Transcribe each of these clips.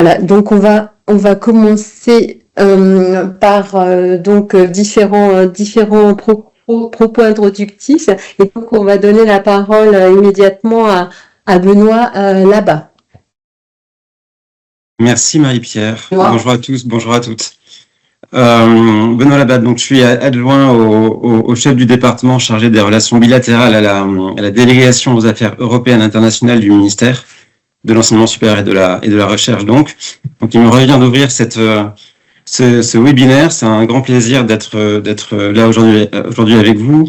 Voilà, donc on va commencer par différents propos introductifs, et donc on va donner la parole immédiatement à Benoît là-bas. Merci Marie-Pierre. Benoît. Bonjour à tous, bonjour à toutes. Benoît Labatte, donc je suis adjoint au chef du département chargé des relations bilatérales à la délégation aux affaires européennes internationales du ministère de l'enseignement supérieur et de la recherche. Donc il me revient d'ouvrir ce webinaire. C'est un grand plaisir d'être là aujourd'hui avec vous.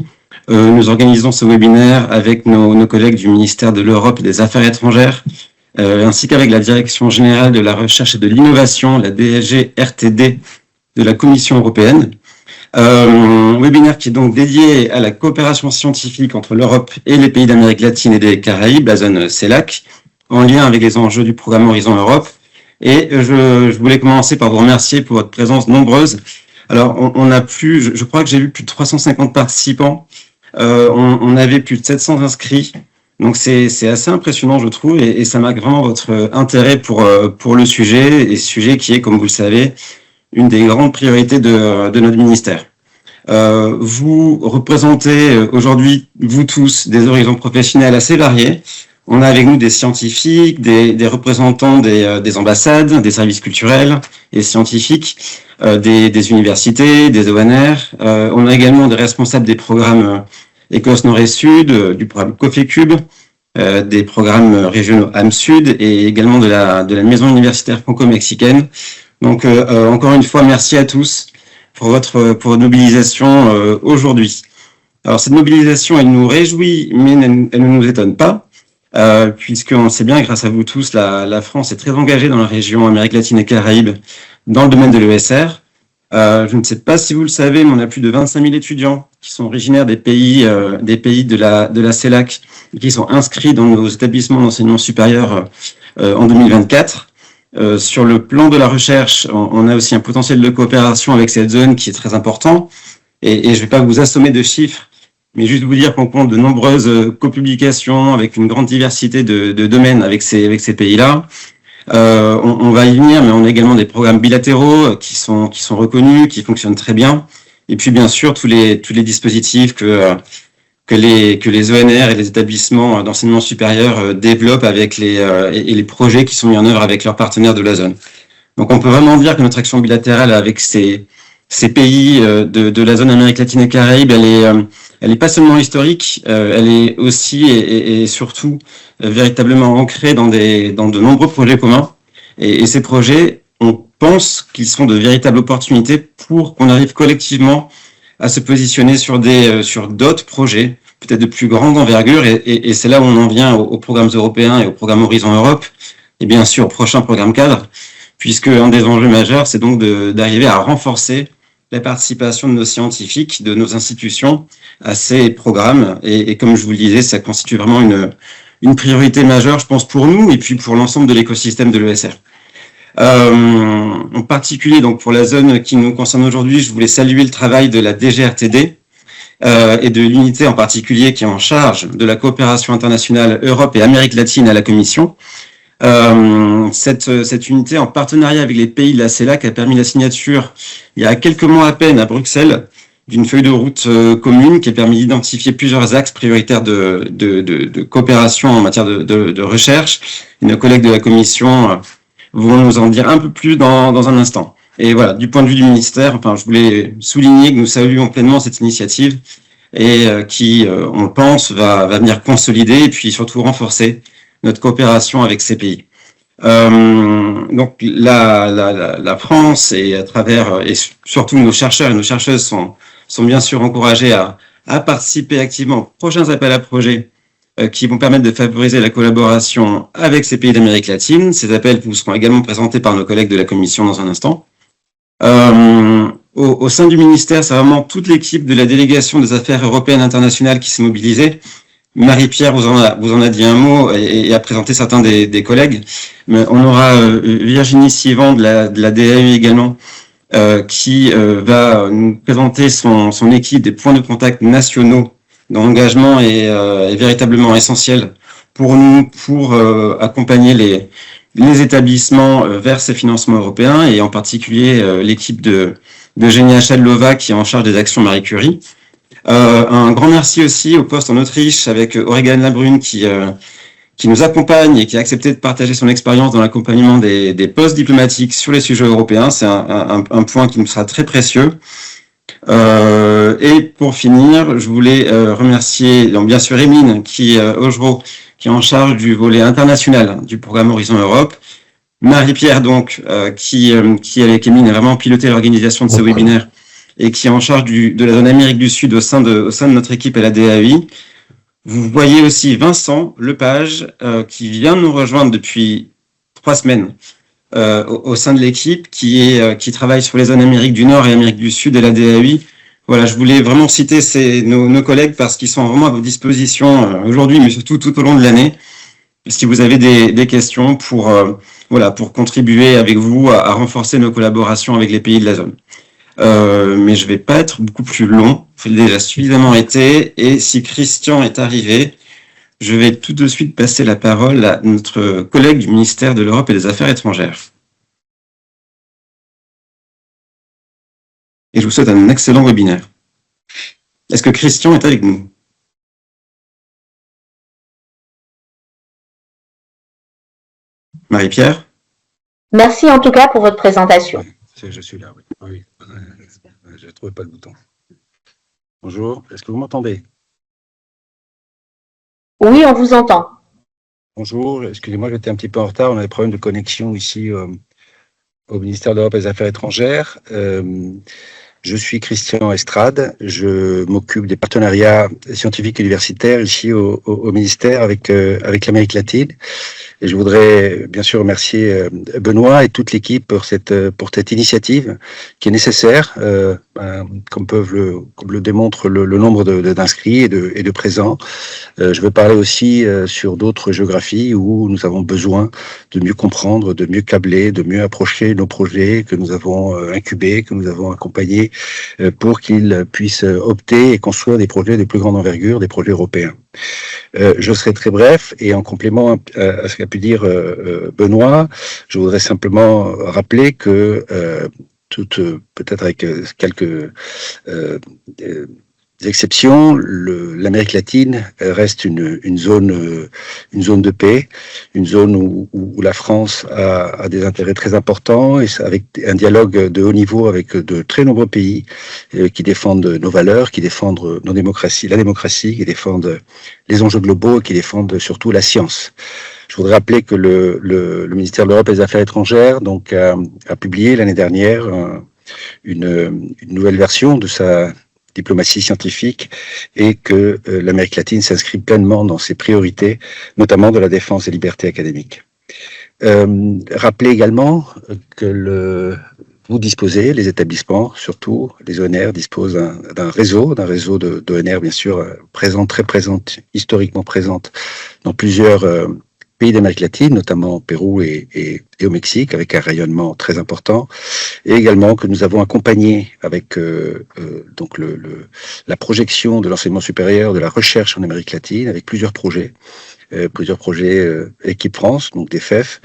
Nous organisons ce webinaire avec nos collègues du ministère de l'Europe et des Affaires étrangères, ainsi qu'avec la Direction générale de la recherche et de l'innovation, la DG-RTD de la Commission européenne. Webinaire qui est donc dédié à la coopération scientifique entre l'Europe et les pays d'Amérique latine et des Caraïbes, la zone CELAC, en lien avec les enjeux du programme Horizon Europe. Et je voulais commencer par vous remercier pour votre présence nombreuse. Alors, on a je crois que j'ai vu plus de 350 participants. On avait plus de 700 inscrits. Donc c'est assez impressionnant, je trouve, et ça marque vraiment votre intérêt pour le sujet, et ce sujet qui est, comme vous le savez, une des grandes priorités de notre ministère. Vous représentez aujourd'hui, vous tous, des horizons professionnels assez variés. On a avec nous des scientifiques, des représentants des ambassades, des services culturels et scientifiques, des universités, des ONR. On a également des responsables des programmes Écosse Nord et Sud, du programme COFECUB, des programmes régionaux AM-Sud et également de la maison universitaire franco-mexicaine. Donc, encore une fois, merci à tous pour votre mobilisation aujourd'hui. Alors, cette mobilisation, elle nous réjouit, mais elle ne nous étonne pas, puisqu'on sait bien, grâce à vous tous, la France est très engagée dans la région Amérique latine et Caraïbes, dans le domaine de l'ESR. Je ne sais pas si vous le savez, mais on a plus de 25 000 étudiants qui sont originaires des pays de la CELAC, qui sont inscrits dans nos établissements d'enseignement supérieur en 2024. Sur le plan de la recherche, on a aussi un potentiel de coopération avec cette zone qui est très important. Et je ne vais pas vous assommer de chiffres, mais juste vous dire qu'on compte de nombreuses copublications avec une grande diversité de domaines avec ces pays-là. On va y venir, mais on a également des programmes bilatéraux qui sont reconnus, qui fonctionnent très bien. Et puis bien sûr tous les dispositifs que les ONR et les établissements d'enseignement supérieur développent avec les projets qui sont mis en œuvre avec leurs partenaires de la zone. Donc on peut vraiment dire que notre action bilatérale avec ces pays de la zone Amérique latine et Caraïbes, elle est pas seulement historique, elle est aussi et surtout véritablement ancrée dans de nombreux projets communs. Et ces projets, on pense qu'ils sont de véritables opportunités pour qu'on arrive collectivement à se positionner sur d'autres projets, peut-être de plus grande envergure, et c'est là où on en vient aux programmes européens et au programme Horizon Europe, et bien sûr au prochain programme cadre, puisque un des enjeux majeurs, c'est donc d'arriver à renforcer la participation de nos scientifiques, de nos institutions à ces programmes, et comme je vous le disais, ça constitue vraiment une priorité majeure, je pense, pour nous, et puis pour l'ensemble de l'écosystème de l'ESR. En particulier, donc pour la zone qui nous concerne aujourd'hui, je voulais saluer le travail de la DGRTD et de l'unité en particulier qui est en charge de la coopération internationale Europe et Amérique latine à la Commission. Cette unité, en partenariat avec les pays de la CELAC, a permis la signature, il y a quelques mois à peine, à Bruxelles, d'une feuille de route commune qui a permis d'identifier plusieurs axes prioritaires de coopération en matière de recherche. Et nos collègues de la Commission vont nous en dire un peu plus dans un instant. Et voilà, du point de vue du ministère, je voulais souligner que nous saluons pleinement cette initiative et qui, on le pense, va venir consolider et puis surtout renforcer notre coopération avec ces pays. Donc la France et à travers et surtout nos chercheurs et nos chercheuses sont bien sûr encouragés à participer activement aux prochains appels à projets qui vont permettre de favoriser la collaboration avec ces pays d'Amérique latine. Ces appels vous seront également présentés par nos collègues de la Commission dans un instant. Au sein du ministère, c'est vraiment toute l'équipe de la délégation des affaires européennes internationales qui s'est mobilisée. Marie-Pierre vous en a dit un mot et a présenté certains des collègues. Mais on aura Virginie Sivan de la DAE également, qui va nous présenter son équipe des points de contact nationaux dont l'engagement est véritablement essentiel pour nous, pour accompagner les établissements vers ces financements européens, et en particulier l'équipe de Genia Shadlova qui est en charge des actions Marie Curie. Un grand merci aussi au poste en Autriche avec Aurégane Labrune qui nous accompagne et qui a accepté de partager son expérience dans l'accompagnement des postes diplomatiques sur les sujets européens. C'est un point qui nous sera très précieux. Et pour finir, je voulais remercier donc bien sûr Émine Augereau, qui est en charge du volet international du programme Horizon Europe. Marie-Pierre donc qui avec Émine a vraiment piloté l'organisation de ce webinaire et qui est en charge de la zone Amérique du Sud au sein de notre équipe à la DAI. Vous voyez aussi Vincent Lepage qui vient de nous rejoindre depuis 3 semaines au sein de l'équipe qui travaille sur les zones Amérique du Nord et Amérique du Sud et la DAI. Voilà, je voulais vraiment citer nos collègues parce qu'ils sont vraiment à votre disposition aujourd'hui, mais surtout tout au long de l'année. Si vous avez des questions pour contribuer avec vous à renforcer nos collaborations avec les pays de la zone. Mais je vais pas être beaucoup plus long. Il a déjà suffisamment été. Et si Christian est arrivé, je vais tout de suite passer la parole à notre collègue du ministère de l'Europe et des Affaires étrangères. Et je vous souhaite un excellent webinaire. Est-ce que Christian est avec nous? Marie-Pierre? Merci en tout cas pour votre présentation. Je suis là, oui. Oui. Je ne trouvais pas le bouton. Bonjour, est-ce que vous m'entendez? Oui, on vous entend. Bonjour, excusez-moi, j'étais un petit peu en retard. On a des problèmes de connexion ici au ministère de l'Europe et des Affaires étrangères. Je suis Christian Estrade. Je m'occupe des partenariats scientifiques et universitaires ici au ministère avec l'Amérique latine. Et je voudrais bien sûr remercier Benoît et toute l'équipe pour cette initiative qui est nécessaire, comme le démontre le nombre d'inscrits et de présents. Je veux parler aussi sur d'autres géographies où nous avons besoin de mieux comprendre, de mieux câbler, de mieux approcher nos projets que nous avons incubés, que nous avons accompagnés pour qu'ils puissent opter et construire des projets de plus grande envergure, des projets européens. Je serai très bref et en complément à ce qu'a pu dire Benoît, je voudrais simplement rappeler que peut-être avec quelques exceptions, l'Amérique latine reste une zone de paix, une zone où la France a des intérêts très importants et avec un dialogue de haut niveau avec de très nombreux pays qui défendent nos valeurs, qui défendent la démocratie, qui défendent les enjeux globaux et qui défendent surtout la science. Je voudrais rappeler que le ministère de l'Europe et des Affaires étrangères donc a publié l'année dernière une nouvelle version de sa diplomatie scientifique et que l'Amérique latine s'inscrit pleinement dans ses priorités, notamment de la défense des libertés académiques. Rappelez également que vous disposez, les établissements, surtout les ONR, disposent d'un réseau d'ONR, bien sûr, très présente, historiquement présente dans plusieurs pays d'Amérique latine, notamment au Pérou et au Mexique, avec un rayonnement très important, et également que nous avons accompagné avec donc la projection de l'enseignement supérieur, de la recherche en Amérique latine, avec plusieurs projets Équipe France, donc des FEF,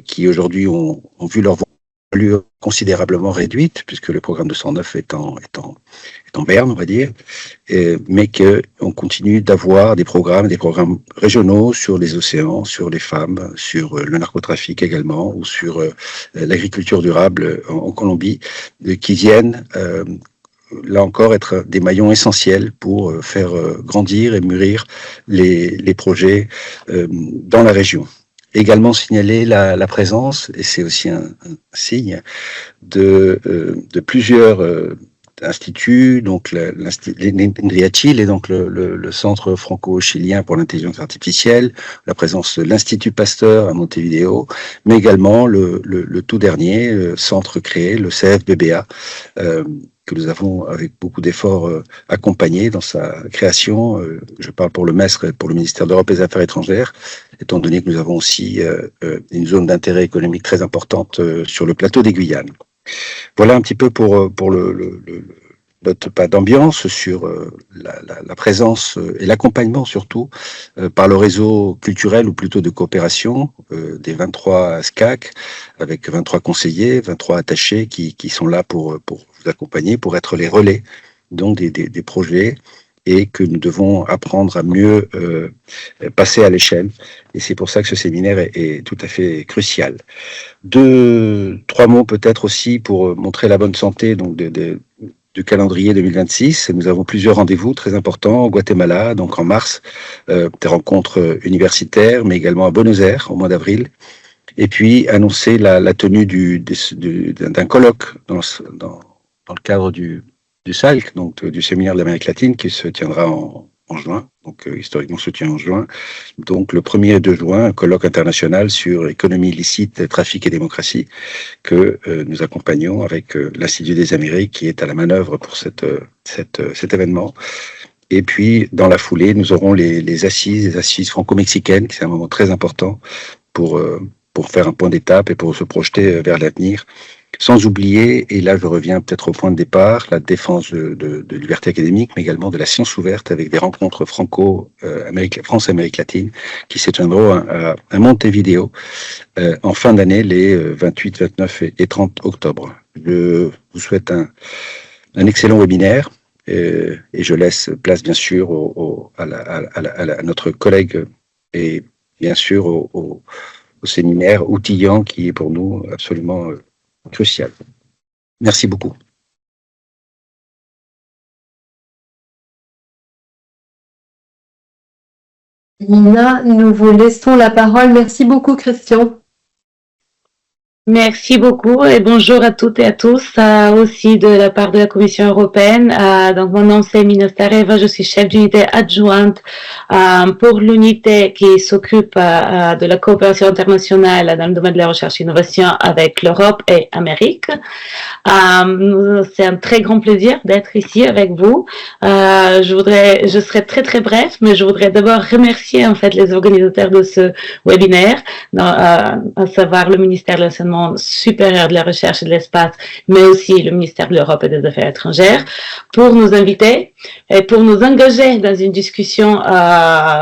qui aujourd'hui ont vu leur valeur considérablement réduite, puisque le programme 209 est en berne, on va dire, mais qu'on continue d'avoir des programmes régionaux sur les océans, sur les femmes, sur le narcotrafic également, ou sur l'agriculture durable en Colombie, qui viennent là encore être des maillons essentiels pour faire grandir et mûrir les projets dans la région. Également signaler la présence, et c'est aussi un signe, de plusieurs instituts, donc l'INRIACHIL et donc le Centre franco-chilien pour l'intelligence artificielle, la présence de l'Institut Pasteur à Montevideo, mais également le tout dernier centre créé, le CFBBA, que nous avons, avec beaucoup d'efforts, accompagné dans sa création. Je parle pour le MESR et pour le ministère de l'Europe et des Affaires étrangères, étant donné que nous avons aussi une zone d'intérêt économique très importante sur le plateau des Guyanes. Voilà un petit peu pour note pas d'ambiance sur la présence et l'accompagnement surtout par le réseau culturel ou plutôt de coopération des 23 SCAC avec 23 conseillers, 23 attachés qui sont là pour vous accompagner, pour être les relais donc des projets et que nous devons apprendre à mieux passer à l'échelle. Et c'est pour ça que ce séminaire est tout à fait crucial. 2-3 mots peut-être aussi pour montrer la bonne santé donc du calendrier 2026. Nous avons plusieurs rendez-vous très importants au Guatemala, donc en mars, des rencontres universitaires, mais également à Buenos Aires au mois d'avril. Et puis annoncer la tenue d'un colloque dans le cadre du SALC, donc du séminaire de l'Amérique latine, qui se tiendra en juin, donc historiquement se tient en juin. Donc le 1er et 2 juin, un colloque international sur économie illicite, trafic et démocratie, que nous accompagnons avec l'Institut des Amériques, qui est à la manœuvre pour cet événement. Et puis, dans la foulée, nous aurons les assises franco-mexicaines, qui est un moment très important pour faire un point d'étape et pour se projeter vers l'avenir. Sans oublier, et là je reviens peut-être au point de départ, la défense de liberté académique, mais également de la science ouverte avec des rencontres France-Amérique latine qui se tiendront à Montevideo en fin d'année, les 28, 29 et 30 octobre. Je vous souhaite un excellent webinaire et je laisse place bien sûr à notre collègue et bien sûr au séminaire outillant qui est pour nous absolument crucial. Merci beaucoup. Nina, nous vous laissons la parole. Merci beaucoup, Christian. Merci beaucoup et bonjour à toutes et à tous, aussi de la part de la Commission européenne. Donc mon nom c'est Mina Stareva, je suis chef d'unité adjointe pour l'unité qui s'occupe de la coopération internationale dans le domaine de la recherche et innovation avec l'Europe et l'Amérique. C'est un très grand plaisir d'être ici avec vous. Je serai très très bref, mais je voudrais d'abord remercier en fait les organisateurs de ce webinaire, à savoir le ministère de l'Enseignement supérieur de la recherche et de l'espace, mais aussi le ministère de l'Europe et des Affaires étrangères, pour nous inviter et pour nous engager dans une discussion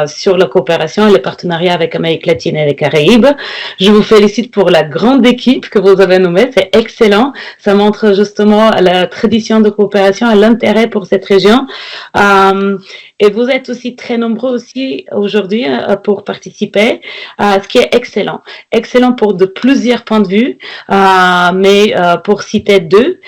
sur la coopération et le partenariat avec l'Amérique latine et les Caraïbes. Je vous félicite pour la grande équipe que vous avez nommée, c'est excellent. Ça montre justement la tradition de coopération et l'intérêt pour cette région. Et vous êtes aussi très nombreux aussi aujourd'hui pour participer, ce qui est excellent. Excellent pour de plusieurs points de vue, mais pour citer deux,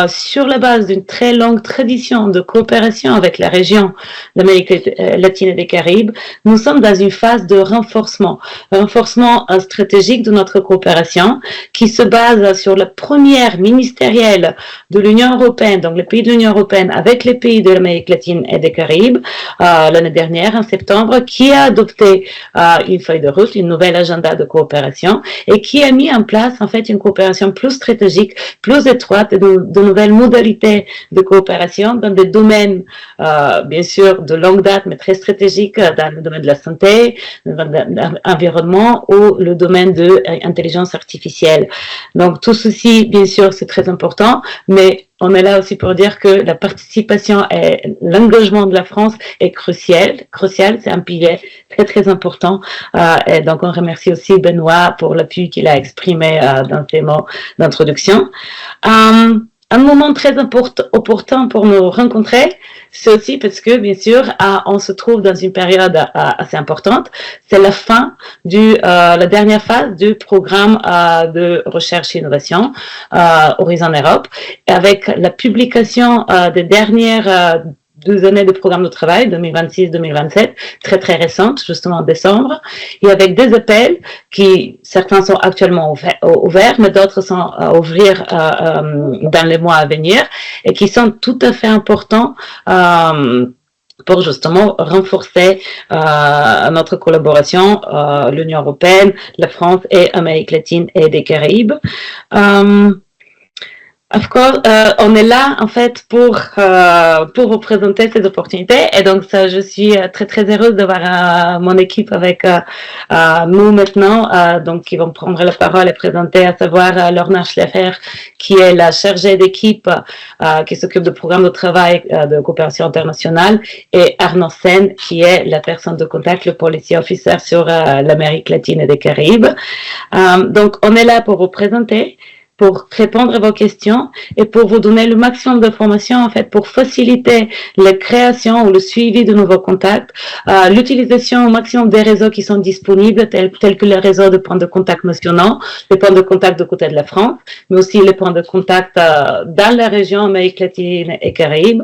sur la base d'une très longue tradition de coopération avec la région d'Amérique latine et des Caraïbes, nous sommes dans une phase de renforcement stratégique de notre coopération qui se base sur la première ministérielle de l'Union européenne, donc les pays de l'Union européenne avec les pays de l'Amérique latine et des Caraïbes, l'année dernière, en septembre, qui a adopté une feuille de route, une nouvelle agenda de coopération et qui a mis en place en fait une coopération plus stratégique, plus étroite, de nouvelles modalités de coopération dans des domaines, bien sûr, de longue date, mais très stratégiques, dans le domaine de la santé, de l'environnement ou le domaine de l'intelligence artificielle. Donc, tout ceci, bien sûr, c'est très important, mais on est là aussi pour dire que la participation et l'engagement de la France est crucial, c'est un pilier très très important. Et donc on remercie aussi Benoît pour l'appui qu'il a exprimé dans ses mots d'introduction. Un moment très opportun pour nous rencontrer, c'est aussi parce que, bien sûr, on se trouve dans une période assez importante. C'est la fin la dernière phase du programme de recherche et innovation Horizon Europe, avec la publication des dernières 2 années de programme de travail, 2026-2027, très très récentes, justement en décembre, et avec des appels qui, certains sont actuellement ouverts, mais d'autres sont à ouvrir dans les mois à venir, et qui sont tout à fait importants pour justement renforcer notre collaboration, l'Union européenne, la France et l'Amérique latine et des Caraïbes. Of course, on est là en fait pour vous présenter ces opportunités et donc ça, je suis très très heureuse d'avoir mon équipe avec nous maintenant, donc qui vont prendre la parole et présenter, à savoir Lorna Schläfer qui est la chargée d'équipe qui s'occupe de programmes de travail de coopération internationale et Arnaud Sen qui est la personne de contact, le policy officer sur l'Amérique latine et des Caraïbes. Donc on est là pour vous présenter, pour répondre à vos questions et pour vous donner le maximum d'informations en fait pour faciliter la création ou le suivi de nouveaux contacts, l'utilisation au maximum des réseaux qui sont disponibles tels que les réseaux de points de contact nationaux, les points de contact de côté de la France, mais aussi les points de contact dans la région Amérique latine et Caraïbes,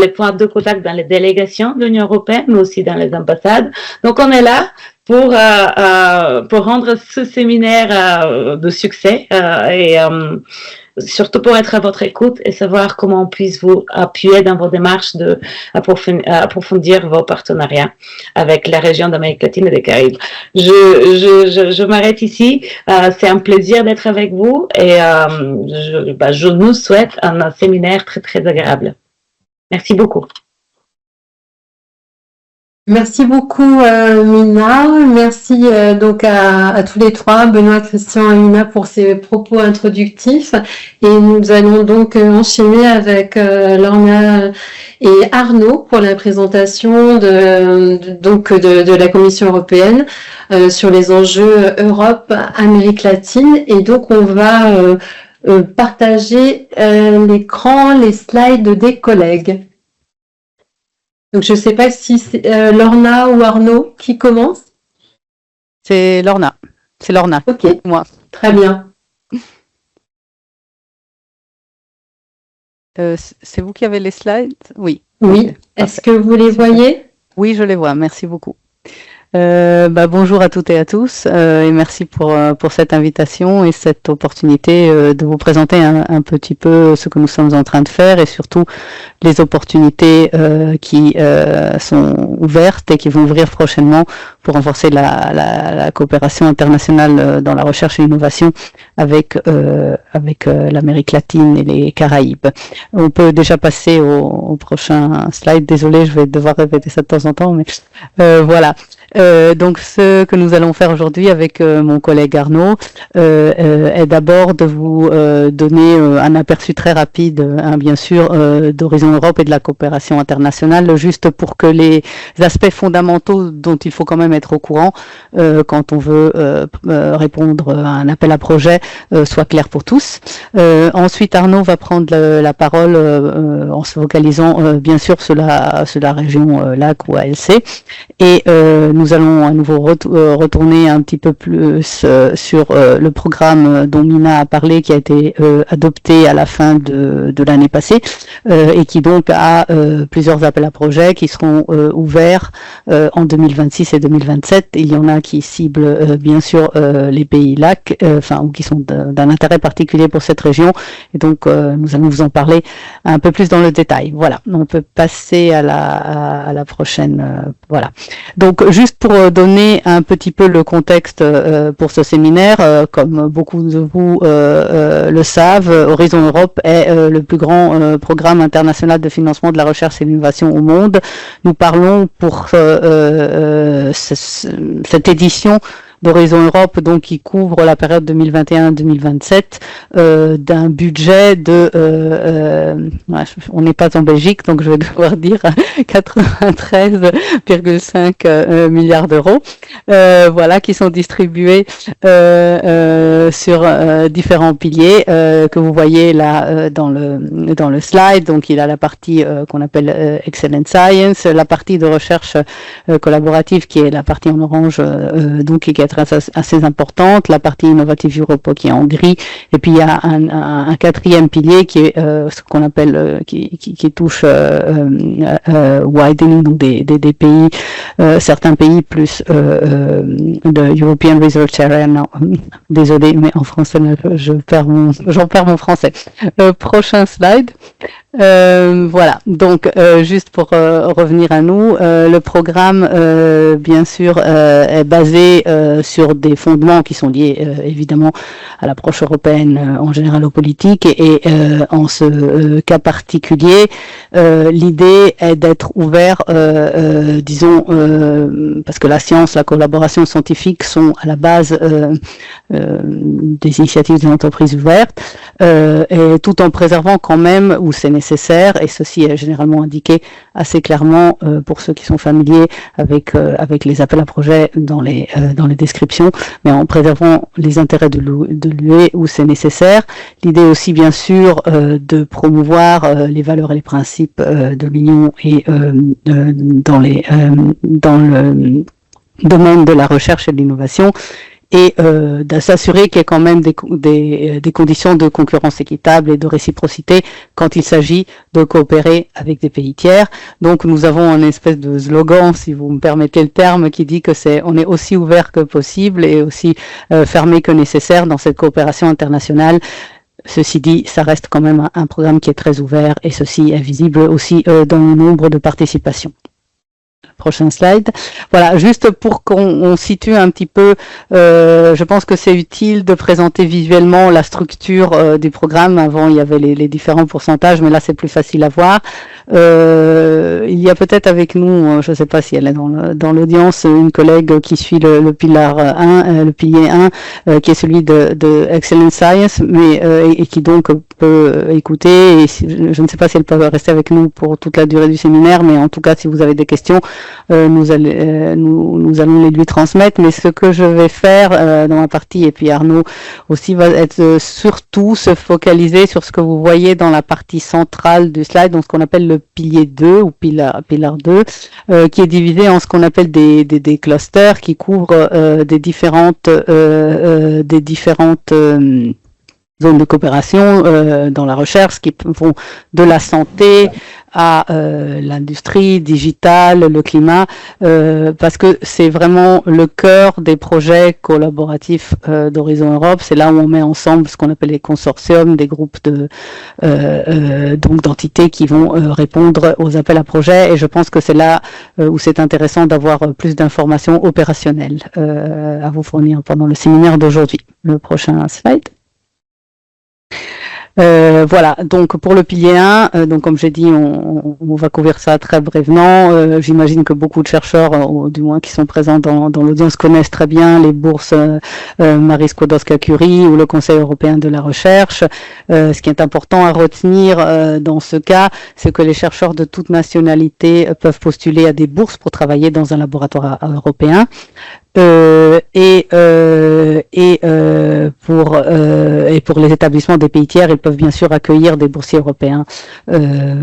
les points de contact dans les délégations de l'Union européenne, mais aussi dans les ambassades. Donc on est là pour rendre ce séminaire de succès et surtout pour être à votre écoute et savoir comment on puisse vous appuyer dans vos démarches de approfondir vos partenariats avec la région d'Amérique latine et des Caraïbes. Je m'arrête ici. C'est un plaisir d'être avec vous et je nous souhaite un séminaire très très agréable. Merci beaucoup. Merci beaucoup Mina, merci donc à tous les trois, Benoît, Christian et Mina pour ces propos introductifs et nous allons donc enchaîner avec Lorna et Arnaud pour la présentation de la Commission européenne sur les enjeux Europe-Amérique latine et donc on va partager l'écran, les slides des collègues. Donc, je ne sais pas si c'est Lorna ou Arnaud qui commence. C'est Lorna. C'est Lorna. Ok, moi. Très bien. C'est vous qui avez les slides? Oui. Oui. Okay. Est-ce que vous les voyez? Oui, je les vois. Merci beaucoup. Bonjour à toutes et à tous et merci pour cette invitation et cette opportunité de vous présenter un petit peu ce que nous sommes en train de faire et surtout les opportunités qui sont ouvertes et qui vont ouvrir prochainement pour renforcer la coopération internationale dans la recherche et l'innovation avec l'Amérique latine et les Caraïbes. On peut déjà passer au prochain slide. Désolée, je vais devoir répéter ça de temps en temps, mais voilà. Donc ce que nous allons faire aujourd'hui avec mon collègue Arnaud est d'abord de vous donner un aperçu très rapide, bien sûr, d'Horizon Europe et de la coopération internationale, juste pour que les aspects fondamentaux dont il faut quand même être au courant quand on veut répondre à un appel à projet soient clairs pour tous. Ensuite, Arnaud va prendre la parole en se focalisant bien sûr sur la région LAC ou ALC et nous allons à nouveau retourner un petit peu plus sur le programme dont Mina a parlé, qui a été adopté à la fin de l'année passée et qui donc a plusieurs appels à projets qui seront ouverts en 2026 et 2027. Il y en a qui ciblent bien sûr les pays LAC, ou qui sont d'un intérêt particulier pour cette région. Et donc nous allons vous en parler un peu plus dans le détail. Voilà, on peut passer à la prochaine. Voilà. Donc juste pour donner un petit peu le contexte pour ce séminaire, comme beaucoup de vous le savent, Horizon Europe est le plus grand programme international de financement de la recherche et l'innovation au monde. Nous parlons pour cette édition d'Horizon Europe, donc qui couvre la période 2021-2027, d'un budget de, on n'est pas en Belgique, donc je vais devoir dire 93,5 milliards d'euros, voilà, qui sont distribués sur différents piliers que vous voyez là dans le slide. Donc il a la partie qu'on appelle Excellent Science, la partie de recherche collaborative qui est la partie en orange, donc qui est assez importante, la partie Innovative Europe qui est en gris, et puis il y a un quatrième pilier qui est ce qu'on appelle qui touche widening, donc des pays, certains pays plus de European Research Area. Non, désolé, mais en français j'en perds mon français. Prochain slide. Voilà, donc juste pour revenir à nous, le programme bien sûr est basé sur des fondements qui sont liés évidemment à l'approche européenne en général aux politiques et en ce cas particulier, l'idée est d'être ouvert, disons, parce que la science, la collaboration scientifique sont à la base des initiatives des entreprises ouvertes, et tout en préservant quand même où c'est nécessaire, et ceci est généralement indiqué assez clairement pour ceux qui sont familiers avec les appels à projets dans les descriptions, mais en préservant les intérêts de l'UE où c'est nécessaire. L'idée aussi bien sûr de promouvoir les valeurs et les principes de l'Union et dans le domaine de la recherche et de l'innovation, et de s'assurer qu'il y ait quand même des conditions de concurrence équitable et de réciprocité quand il s'agit de coopérer avec des pays tiers. Donc nous avons une espèce de slogan, si vous me permettez le terme, qui dit que on est aussi ouvert que possible et aussi fermé que nécessaire dans cette coopération internationale. Ceci dit, ça reste quand même un programme qui est très ouvert, et ceci est visible aussi dans le nombre de participations. Prochain slide. Voilà, juste pour qu'on situe un petit peu, je pense que c'est utile de présenter visuellement la structure du programme. Avant, il y avait les différents pourcentages, mais là, c'est plus facile à voir. Il y a peut-être avec nous, je ne sais pas si elle est dans l'audience, une collègue qui suit le pilar 1, le pilier 1, qui est celui de Excellent Science, mais et qui donc peut écouter. Et je ne sais pas si elle peut rester avec nous pour toute la durée du séminaire, mais en tout cas, si vous avez des questions, nous allons les lui transmettre. Mais ce que je vais faire dans ma partie, et puis Arnaud aussi, va être surtout se focaliser sur ce que vous voyez dans la partie centrale du slide, donc ce qu'on appelle le pilier 2 ou pilar 2, qui est divisé en ce qu'on appelle des clusters qui couvrent des différentes zones de coopération dans la recherche, qui vont de la santé à l'industrie digitale, le climat, parce que c'est vraiment le cœur des projets collaboratifs d'Horizon Europe. C'est là où on met ensemble ce qu'on appelle les consortiums, des groupes donc d'entités qui vont répondre aux appels à projets, et je pense que c'est là où c'est intéressant d'avoir plus d'informations opérationnelles à vous fournir pendant le séminaire d'aujourd'hui. Le prochain slide. Voilà, donc pour le pilier 1, donc comme j'ai dit, on va couvrir ça très brièvement. J'imagine que beaucoup de chercheurs, ou du moins qui sont présents dans l'audience, connaissent très bien les bourses Marie Skłodowska-Curie ou le Conseil européen de la recherche. Ce qui est important à retenir dans ce cas, c'est que les chercheurs de toute nationalité peuvent postuler à des bourses pour travailler dans un laboratoire européen. Et pour les établissements des pays tiers, ils peuvent bien sûr accueillir des boursiers européens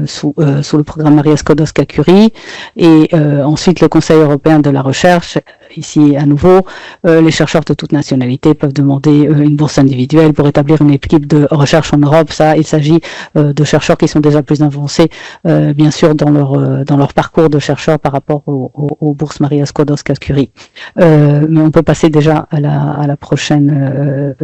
sous le programme Marie Skłodowska-Curie, et ensuite le Conseil européen de la recherche. Ici, à nouveau, les chercheurs de toute nationalité peuvent demander une bourse individuelle pour établir une équipe de recherche en Europe. Ça, il s'agit de chercheurs qui sont déjà plus avancés, bien sûr, dans leur parcours de chercheurs par rapport aux bourses Marie Skłodowska-Curie. Mais on peut passer déjà à la prochaine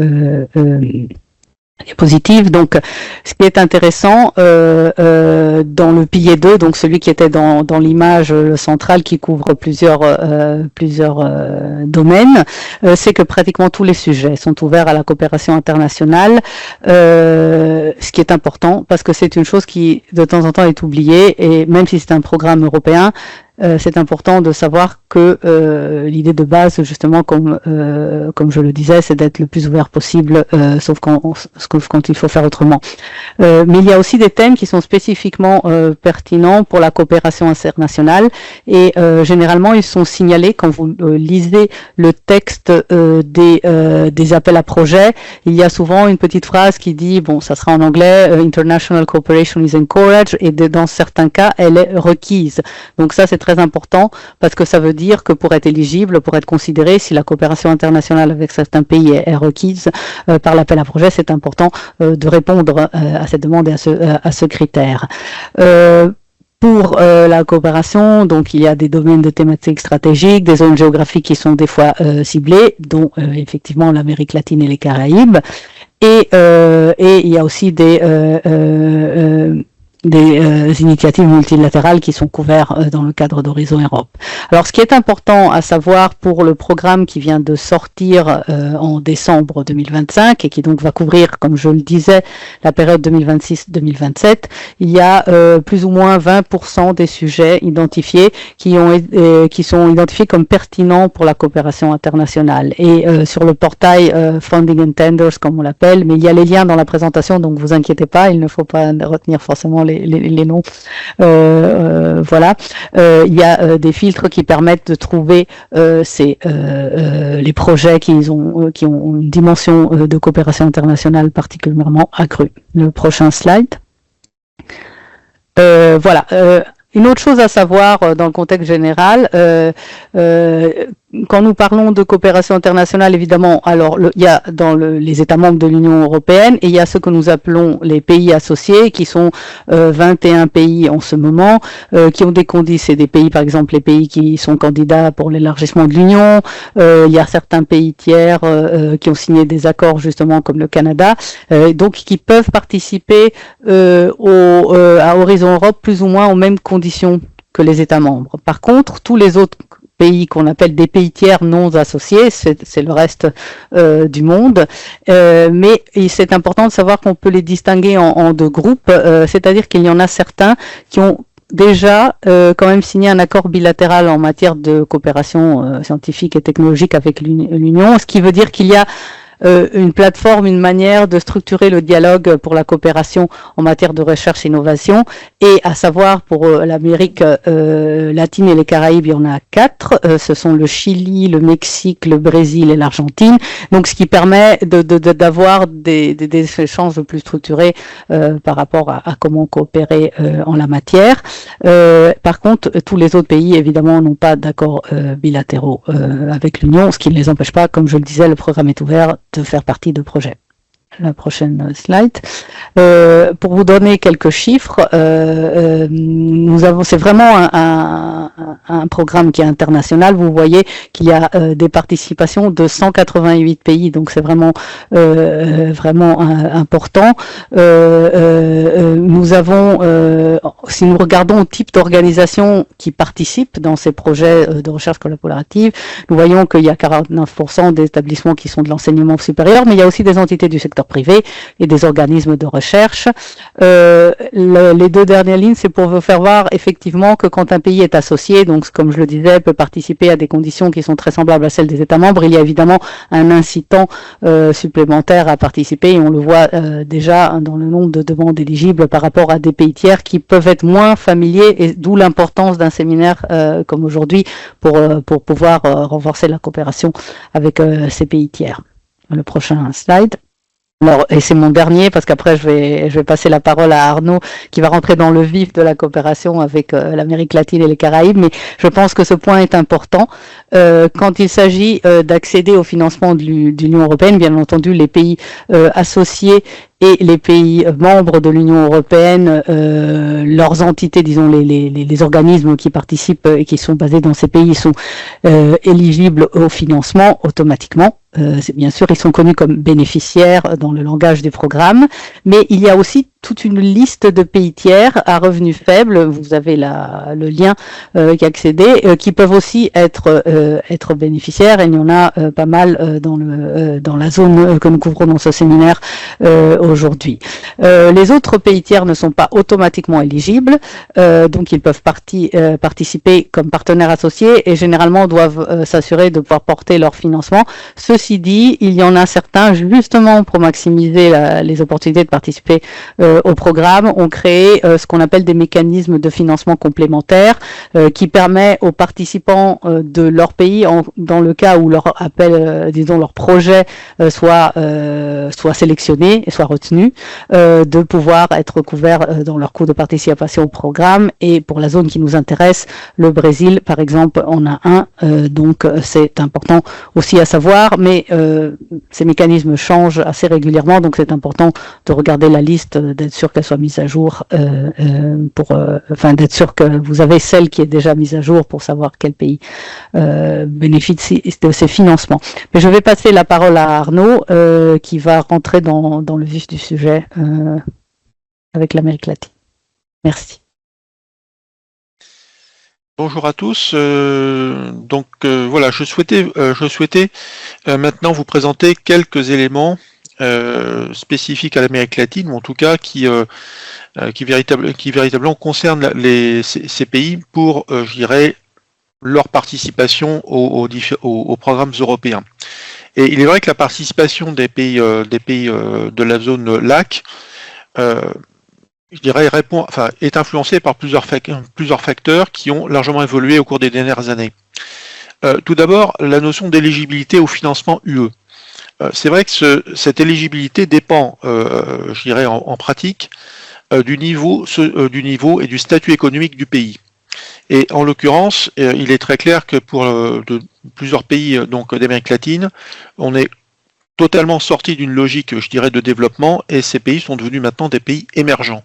diapositive. Donc, ce qui est intéressant dans le pilier 2, donc celui qui était dans l'image centrale qui couvre plusieurs domaines, c'est que pratiquement tous les sujets sont ouverts à la coopération internationale, ce qui est important parce que c'est une chose qui de temps en temps est oubliée, et même si c'est un programme européen, c'est important de savoir que l'idée de base, justement, comme je le disais, c'est d'être le plus ouvert possible, sauf quand il faut faire autrement. Mais il y a aussi des thèmes qui sont spécifiquement pertinents pour la coopération internationale, et généralement ils sont signalés quand vous lisez le texte des appels à projets. Il y a souvent une petite phrase qui dit, bon, ça sera en anglais, International cooperation is encouraged, et dans certains cas, elle est requise. Donc ça, c'est très important, parce que ça veut dire que pour être éligible, pour être considéré, si la coopération internationale avec certains pays est requise par l'appel à projet, c'est important de répondre à cette demande et à ce critère. Pour la coopération, donc il y a des domaines de thématiques stratégiques, des zones géographiques qui sont des fois ciblées, dont effectivement l'Amérique latine et les Caraïbes, et il y a aussi initiatives multilatérales qui sont couvertes dans le cadre d'Horizon Europe. Alors, ce qui est important à savoir pour le programme qui vient de sortir en décembre 2025 et qui donc va couvrir, comme je le disais, la période 2026-2027, il y a plus ou moins 20% des sujets identifiés qui sont identifiés comme pertinents pour la coopération internationale. Et sur le portail Funding and Tenders, comme on l'appelle, mais il y a les liens dans la présentation, donc vous inquiétez pas, il ne faut pas retenir forcément les noms. Voilà. Il y a des filtres qui permettent de trouver les projets qui ont une dimension de coopération internationale particulièrement accrue. Le prochain slide. Voilà. Une autre chose à savoir dans le contexte général, quand nous parlons de coopération internationale, évidemment, alors il y a dans les États membres de l'Union européenne et il y a ce que nous appelons les pays associés, qui sont 21 pays en ce moment, qui ont des conditions. C'est des pays, par exemple, les pays qui sont candidats pour l'élargissement de l'Union. Il y a certains pays tiers qui ont signé des accords, justement, comme le Canada, donc qui peuvent participer à Horizon Europe plus ou moins aux mêmes conditions que les États membres. Par contre, tous les autres pays qu'on appelle des pays tiers non associés, c'est le reste du monde, mais c'est important de savoir qu'on peut les distinguer en deux groupes, c'est-à-dire qu'il y en a certains qui ont déjà quand même signé un accord bilatéral en matière de coopération scientifique et technologique avec l'Union, ce qui veut dire qu'il y a une plateforme, une manière de structurer le dialogue pour la coopération en matière de recherche et innovation, et à savoir pour l'Amérique latine et les Caraïbes, il y en a 4, ce sont le Chili, le Mexique, le Brésil et l'Argentine, donc ce qui permet d'avoir des échanges plus structurés par rapport à comment coopérer en la matière. Par contre, tous les autres pays, évidemment, n'ont pas d'accords bilatéraux avec l'Union, ce qui ne les empêche pas, comme je le disais, le programme est ouvert, de faire partie de projets. La prochaine slide. Pour vous donner quelques chiffres, c'est vraiment un programme qui est international. Vous voyez qu'il y a des participations de 188 pays, donc c'est vraiment important. Nous avons, si nous regardons le type d'organisation qui participent dans ces projets de recherche collaborative, nous voyons qu'il y a 49% d'établissements qui sont de l'enseignement supérieur, mais il y a aussi des entités du secteur privé et des organismes de recherche. Les deux dernières lignes, c'est pour vous faire voir effectivement que quand un pays est associé, donc comme je le disais, peut participer à des conditions qui sont très semblables à celles des États membres, il y a évidemment un incitant supplémentaire à participer, et on le voit déjà dans le nombre de demandes éligibles par rapport à des pays tiers qui peuvent être moins familiers, et d'où l'importance d'un séminaire comme aujourd'hui pour pouvoir renforcer la coopération avec ces pays tiers. Le prochain slide. Alors, et c'est mon dernier, parce qu'après je vais passer la parole à Arnaud qui va rentrer dans le vif de la coopération avec l'Amérique latine et les Caraïbes, mais je pense que ce point est important. Quand il s'agit d'accéder au financement de l'Union européenne, bien entendu les pays associés et les pays membres de l'Union européenne, leurs entités, disons les organismes qui participent et qui sont basés dans ces pays sont éligibles au financement automatiquement. Bien sûr, ils sont connus comme bénéficiaires dans le langage du programme, mais il y a aussi toute une liste de pays tiers à revenus faibles, vous avez le lien qui accéder, qui peuvent aussi être bénéficiaires, et il y en a pas mal dans la zone que nous couvrons dans ce séminaire aujourd'hui. Les autres pays tiers ne sont pas automatiquement éligibles, donc ils peuvent participer comme partenaires associés et généralement doivent s'assurer de pouvoir porter leur financement. Ceci dit, il y en a certains, justement pour maximiser les opportunités de participer au programme, ont créé ce qu'on appelle des mécanismes de financement complémentaires qui permet aux participants de leur pays, dans le cas où leur appel, disons leur projet soit sélectionné et soit retenu, de pouvoir être couverts dans leur coût de participation au programme. Et pour la zone qui nous intéresse, le Brésil par exemple en a un, donc c'est important aussi à savoir, mais ces mécanismes changent assez régulièrement, donc c'est important de regarder la liste, d'être sûr qu'elle soit mise à jour, d'être sûr que vous avez celle qui est déjà mise à jour pour savoir quel pays bénéficie de ces financements. Mais je vais passer la parole à Arnaud qui va rentrer dans le vif du sujet avec l'Amérique latine. Merci. Bonjour à tous. Voilà, je souhaitais maintenant vous présenter quelques éléments spécifiques à l'Amérique latine, ou en tout cas qui véritablement concernent ces pays pour, je dirais, leur participation aux programmes européens. Et il est vrai que la participation des pays de la zone LAC je dirais, est influencé par plusieurs facteurs qui ont largement évolué au cours des dernières années. Tout d'abord, la notion d'éligibilité au financement UE. C'est vrai que cette éligibilité dépend, je dirais en pratique, du niveau et du statut économique du pays. Et en l'occurrence, il est très clair que pour plusieurs pays d'Amérique latine, on est totalement sorti d'une logique, je dirais, de développement, et ces pays sont devenus maintenant des pays émergents.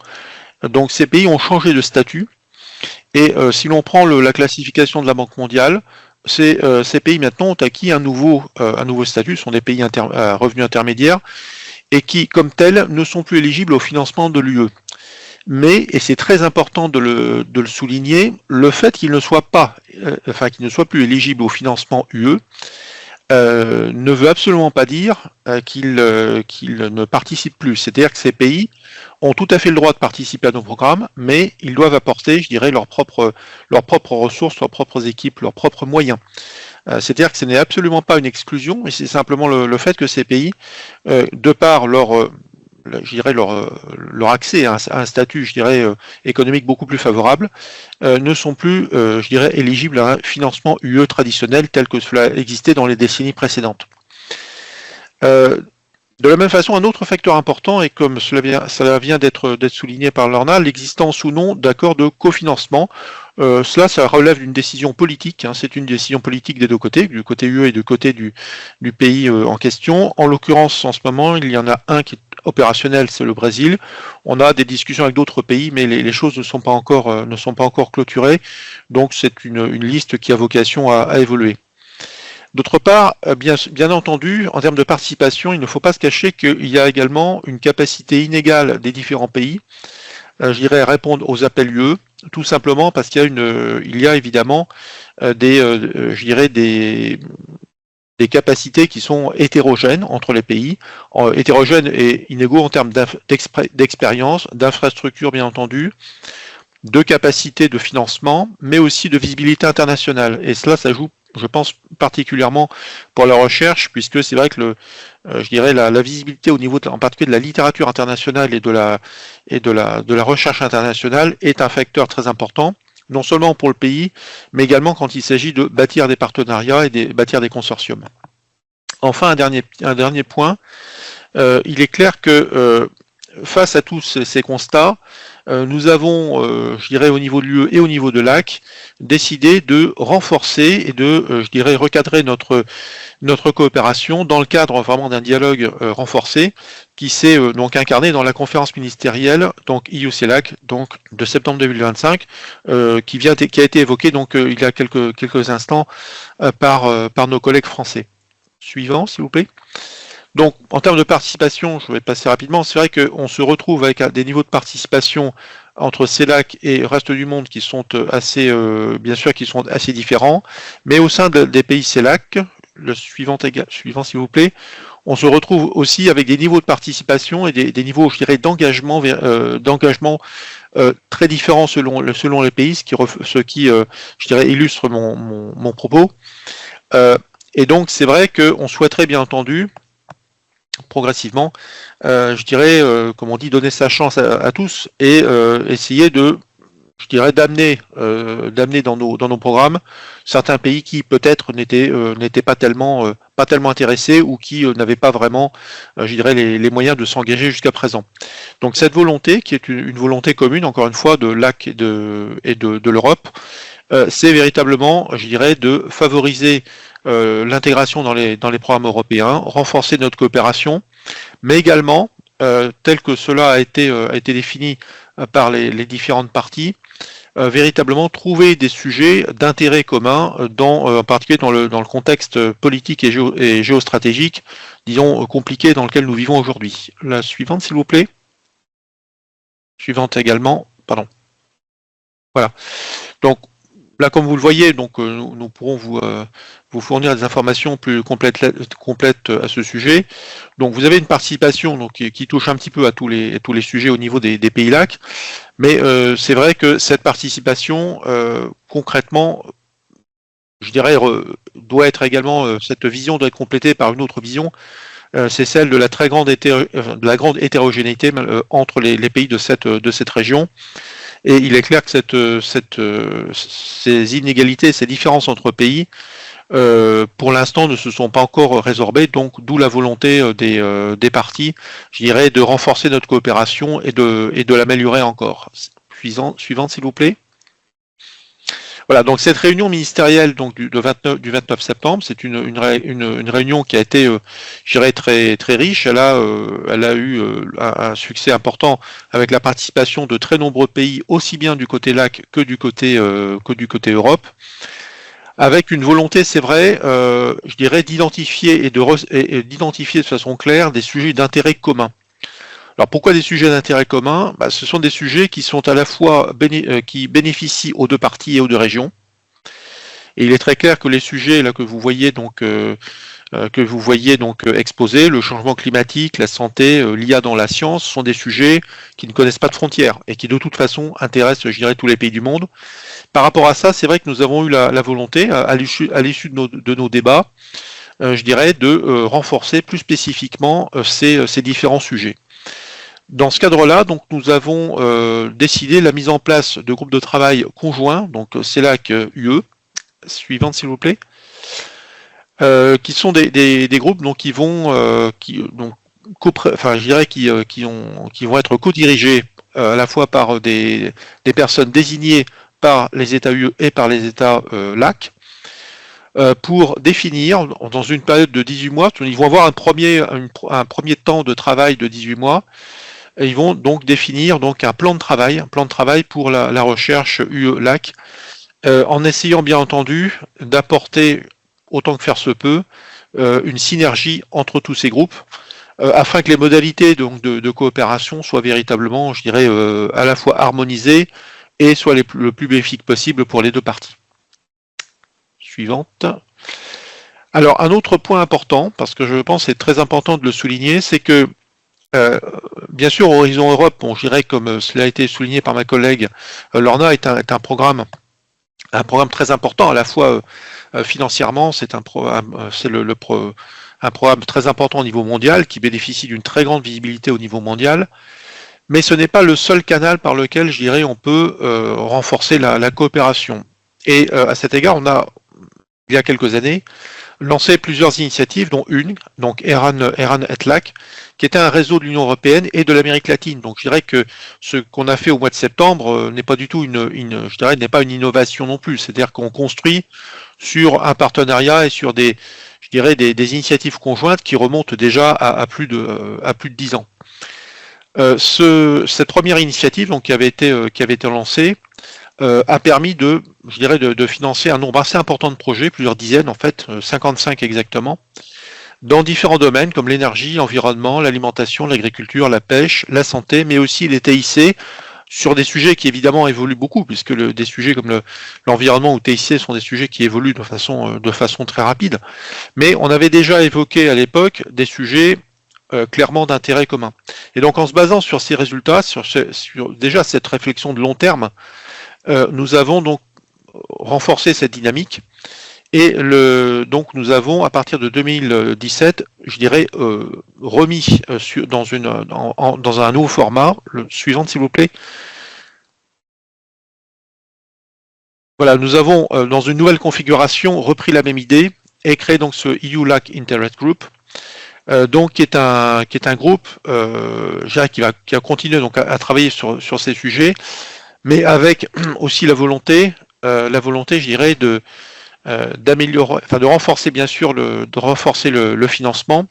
Donc ces pays ont changé de statut, et si l'on prend la classification de la Banque mondiale, ces pays maintenant ont acquis un nouveau statut, ce sont des pays à revenus intermédiaires, et qui, comme tels, ne sont plus éligibles au financement de l'UE. Mais, et c'est très important de le souligner, le fait qu'ils ne soient plus éligibles au financement UE, ne veut absolument pas dire qu'ils ne participent plus. C'est-à-dire que ces pays ont tout à fait le droit de participer à nos programmes, mais ils doivent apporter, je dirais, leurs propres ressources, leurs propres équipes, leurs propres moyens. C'est-à-dire que ce n'est absolument pas une exclusion, mais c'est simplement le fait que ces pays, de par leur accès à un statut, je dirais, économique beaucoup plus favorable, ne sont plus, je dirais, éligibles à un financement UE traditionnel tel que cela existait dans les décennies précédentes. De la même façon, un autre facteur important, et comme cela vient d'être souligné par Lorna, l'existence ou non d'accords de cofinancement. Ça relève d'une décision politique, c'est une décision politique des deux côtés, du côté UE et du côté du pays en question. En l'occurrence, en ce moment, il y en a un qui est opérationnel, c'est le Brésil. On a des discussions avec d'autres pays, mais les choses ne sont pas encore clôturées, donc c'est une liste qui a vocation à évoluer. D'autre part, bien entendu, en termes de participation, il ne faut pas se cacher qu'il y a également une capacité inégale des différents pays, je dirais, à répondre aux appels UE, tout simplement parce qu'il y a évidemment des capacités qui sont hétérogènes entre les pays, hétérogènes et inégaux en termes d'expérience, d'infrastructure bien entendu, de capacité de financement, mais aussi de visibilité internationale. Et cela, ça joue, je pense, particulièrement pour la recherche, puisque c'est vrai que je dirais la visibilité au niveau en particulier de la littérature internationale et de la recherche internationale est un facteur très important, non seulement pour le pays, mais également quand il s'agit de bâtir des partenariats et bâtir des consortiums. Enfin, un dernier point, il est clair que face à tous ces constats, nous avons, je dirais, au niveau de l'UE et au niveau de l'AC, décidé de renforcer et de, je dirais, recadrer notre coopération dans le cadre vraiment d'un dialogue renforcé qui s'est donc incarné dans la conférence ministérielle, donc EU-CELAC, donc de septembre 2025, qui a été évoquée donc il y a quelques instants par nos collègues français. Suivant, s'il vous plaît. Donc, en termes de participation, je vais passer rapidement, c'est vrai qu'on se retrouve avec des niveaux de participation entre CELAC et le reste du monde qui sont bien sûr, qui sont assez différents, mais au sein des pays CELAC, le suivant s'il vous plaît, on se retrouve aussi avec des niveaux de participation et des niveaux, je dirais, d'engagement très différents selon les pays, ce qui je dirais, illustre mon propos. Et donc, c'est vrai qu'on souhaiterait bien entendu progressivement, je dirais, comme on dit, donner sa chance à tous et essayer je dirais, d'amener dans nos programmes certains pays qui peut-être n'étaient pas tellement intéressés ou qui n'avaient pas vraiment, je dirais, les moyens de s'engager jusqu'à présent. Donc cette volonté, qui est une volonté commune, encore une fois, de l'AC et de l'Europe, c'est véritablement, je dirais, de favoriser l'intégration dans les programmes européens, renforcer notre coopération, mais également, tel que cela a été défini par les différentes parties, véritablement trouver des sujets d'intérêt commun, en particulier dans le contexte politique et géostratégique, disons, compliqué dans lequel nous vivons aujourd'hui. La suivante, s'il vous plaît. Suivante également, pardon. Voilà. Donc là, comme vous le voyez, donc nous pourrons vous fournir des informations plus complètes à ce sujet. Donc vous avez une participation donc, qui touche un petit peu à tous les sujets au niveau des pays lacs, mais c'est vrai que cette participation, concrètement, je dirais, doit être également, cette vision doit être complétée par une autre vision, c'est celle de la très grande hétérogénéité entre les pays de cette région. Et il est clair que ces inégalités, ces différences entre pays, pour l'instant ne se sont pas encore résorbées, donc d'où la volonté des parties, je dirais, de renforcer notre coopération et de l'améliorer encore. Suivante, s'il vous plaît. Voilà, donc cette réunion ministérielle donc, du 29 septembre, c'est une réunion qui a été, je dirais, très, très riche. Elle a eu un succès important avec la participation de très nombreux pays, aussi bien du côté lac que du côté Europe, avec une volonté, c'est vrai, je dirais, d'identifier d'identifier de façon claire des sujets d'intérêt commun. Alors pourquoi des sujets d'intérêt commun ? Ce sont des sujets qui sont à la fois qui bénéficient aux deux parties et aux deux régions. Et il est très clair que les sujets là que vous voyez donc exposés, le changement climatique, la santé, l'IA dans la science, sont des sujets qui ne connaissent pas de frontières et qui de toute façon intéressent, je dirais, tous les pays du monde. Par rapport à ça, c'est vrai que nous avons eu la volonté, à l'issue de nos débats, je dirais, de renforcer plus spécifiquement ces différents sujets. Dans ce cadre-là, donc nous avons décidé la mise en place de groupes de travail conjoints, donc CELAC UE, suivante s'il vous plaît, qui sont des groupes donc qui vont qui vont être co-dirigés à la fois par des personnes désignées par les États UE et par les États LAC, pour définir dans une période de 18 mois, ils vont avoir un premier temps de travail de 18 mois. Et ils vont donc définir donc un plan de travail pour la recherche UE-LAC, en essayant bien entendu d'apporter, autant que faire se peut, une synergie entre tous ces groupes, afin que les modalités donc, de coopération soient véritablement, je dirais, à la fois harmonisées et soient le plus bénéfiques possible pour les deux parties. Suivante. Alors un autre point important, parce que je pense que c'est très important de le souligner, c'est que bien sûr, Horizon Europe, bon, je dirais, comme cela a été souligné par ma collègue Lorna, est un programme très important, à la fois financièrement, c'est un programme très important au niveau mondial, qui bénéficie d'une très grande visibilité au niveau mondial, mais ce n'est pas le seul canal par lequel, je dirais, on peut renforcer la coopération. Et à cet égard, on a, il y a quelques années, lancé plusieurs initiatives, dont une, donc ERAN et LAC, qui était un réseau de l'Union européenne et de l'Amérique latine. Donc je dirais que ce qu'on a fait au mois de septembre n'est pas du tout n'est pas une innovation non plus. C'est-à-dire qu'on construit sur un partenariat et sur des initiatives conjointes qui remontent déjà à plus de 10 ans. Cette première initiative donc, qui avait été lancée a permis de financer un nombre assez important de projets, plusieurs dizaines en fait, 55 exactement, dans différents domaines comme l'énergie, l'environnement, l'alimentation, l'agriculture, la pêche, la santé, mais aussi les TIC, sur des sujets qui évidemment évoluent beaucoup, puisque des sujets comme l'environnement ou TIC sont des sujets qui évoluent de façon très rapide. Mais on avait déjà évoqué à l'époque des sujets clairement d'intérêt commun. Et donc en se basant sur ces résultats, sur déjà cette réflexion de long terme, nous avons donc renforcé cette dynamique et donc nous avons à partir de 2017, je dirais, remis dans un nouveau format. Le suivant s'il vous plaît. Voilà, nous avons dans une nouvelle configuration repris la même idée et créé donc ce EU-LAC Interest Group. Donc qui est un groupe je dirais, qui va continuer donc à travailler sur ces sujets, mais avec aussi la volonté, je dirais, d'améliorer, de renforcer bien sûr le financement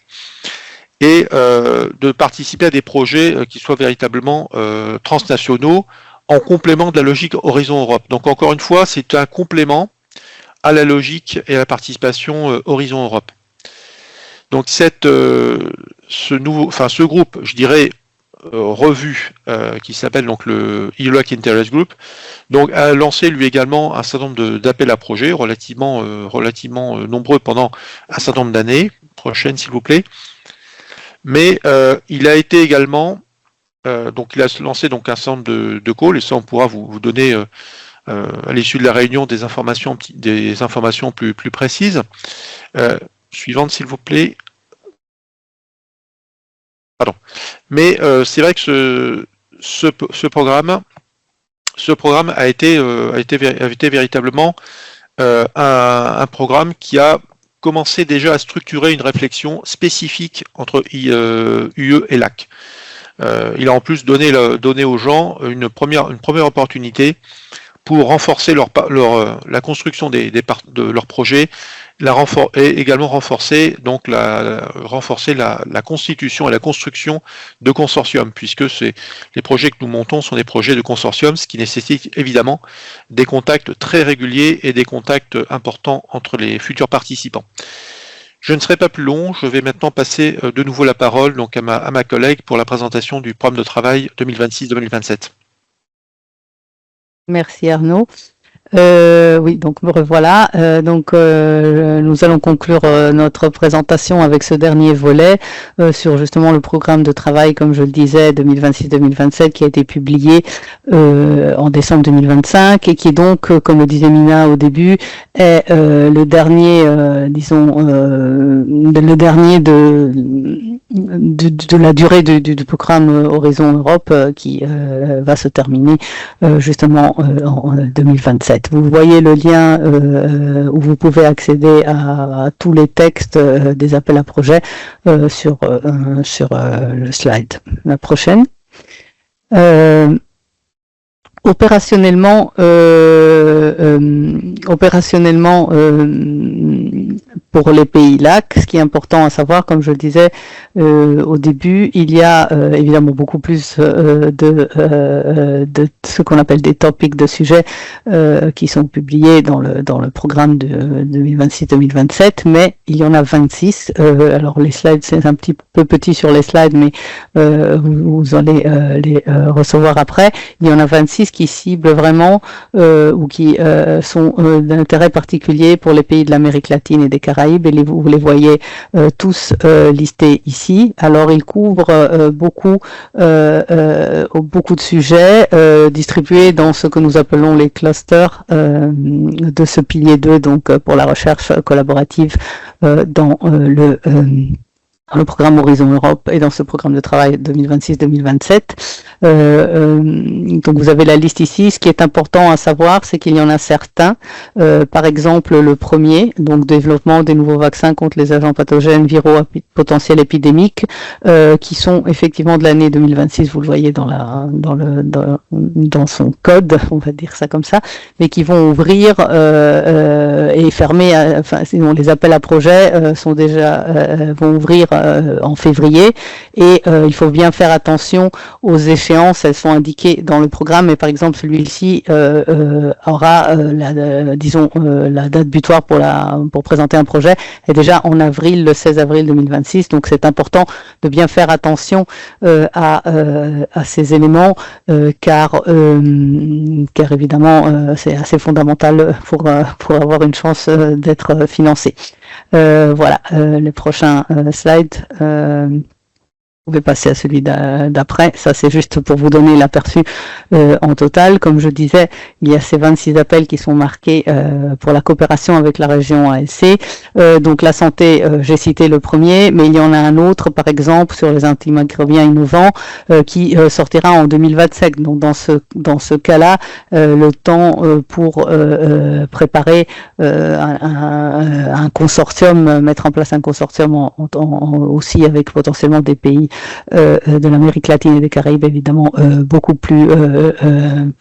et de participer à des projets qui soient véritablement transnationaux en complément de la logique Horizon Europe. Donc encore une fois, c'est un complément à la logique et à la participation Horizon Europe. Donc ce groupe, je dirais, revue qui s'appelle donc le ILUAC Interest Group, donc a lancé lui également un certain nombre d'appels à projets relativement nombreux pendant un certain nombre d'années. Prochaine s'il vous plaît. Mais il a été également donc il a lancé donc un certain nombre de calls, et ça on pourra vous donner à l'issue de la réunion des informations plus précises. Suivante s'il vous plaît. Pardon. Mais c'est vrai que ce programme a été véritablement un programme qui a commencé déjà à structurer une réflexion spécifique entre UE et LAC. Il a en plus donné aux gens une première opportunité pour renforcer la construction de leurs projets, et également renforcer la constitution et la construction de consortiums, puisque les projets que nous montons sont des projets de consortium, ce qui nécessite évidemment des contacts très réguliers et des contacts importants entre les futurs participants. Je ne serai pas plus long, je vais maintenant passer de nouveau la parole donc à ma collègue pour la présentation du programme de travail 2026-2027. Merci Arnaud. Oui, donc me revoilà. Nous allons conclure notre présentation avec ce dernier volet sur justement le programme de travail, comme je le disais, 2026-2027, qui a été publié en décembre 2025 et qui est donc, comme le disait Mina au début, est le dernier, le dernier de la durée du programme Horizon Europe qui va se terminer justement en 2027. Vous voyez le lien où vous pouvez accéder à tous les textes des appels à projets sur le slide. La prochaine. Opérationnellement, pour les pays LAC, ce qui est important à savoir, comme je le disais au début, il y a évidemment beaucoup plus de ce qu'on appelle des topics de sujets qui sont publiés dans le programme de 2026-2027, mais il y en a 26. Alors les slides, c'est un petit peu petit sur les slides, mais vous allez les recevoir après. Il y en a 26 qui ciblent vraiment ou qui sont d'intérêt particulier pour les pays de l'Amérique latine et des Caraïbes, et vous les voyez tous listés ici. Alors ils couvrent beaucoup de sujets distribués dans ce que nous appelons les clusters de ce pilier 2, donc pour la recherche collaborative dans le programme Horizon Europe et dans ce programme de travail 2026-2027. Donc vous avez la liste ici. Ce qui est important à savoir, c'est qu'il y en a certains, par exemple le premier, donc développement des nouveaux vaccins contre les agents pathogènes viraux à potentiel épidémique, qui sont effectivement de l'année 2026, vous le voyez dans son code, on va dire ça comme ça, mais qui vont ouvrir et fermer, sinon les appels à projets sont déjà vont ouvrir en février, et il faut bien faire attention aux échéances. Elles sont indiquées dans le programme, mais par exemple celui-ci aura la date butoir pour présenter un projet est déjà en avril, le 16 avril 2026, donc c'est important de bien faire attention à ces éléments car évidemment c'est assez fondamental pour avoir une chance d'être financé. Voilà, les prochains slides. Vous pouvez passer à celui d'après. Ça, c'est juste pour vous donner l'aperçu en total. Comme je disais, il y a ces 26 appels qui sont marqués pour la coopération avec la région ALC. Donc la santé, j'ai cité le premier, mais il y en a un autre, par exemple, sur les antimicrobiens innovants, qui sortira en 2027. Donc dans ce cas-là, le temps pour préparer un consortium, mettre en place un consortium aussi avec potentiellement des pays de l'Amérique latine et des Caraïbes, évidemment beaucoup plus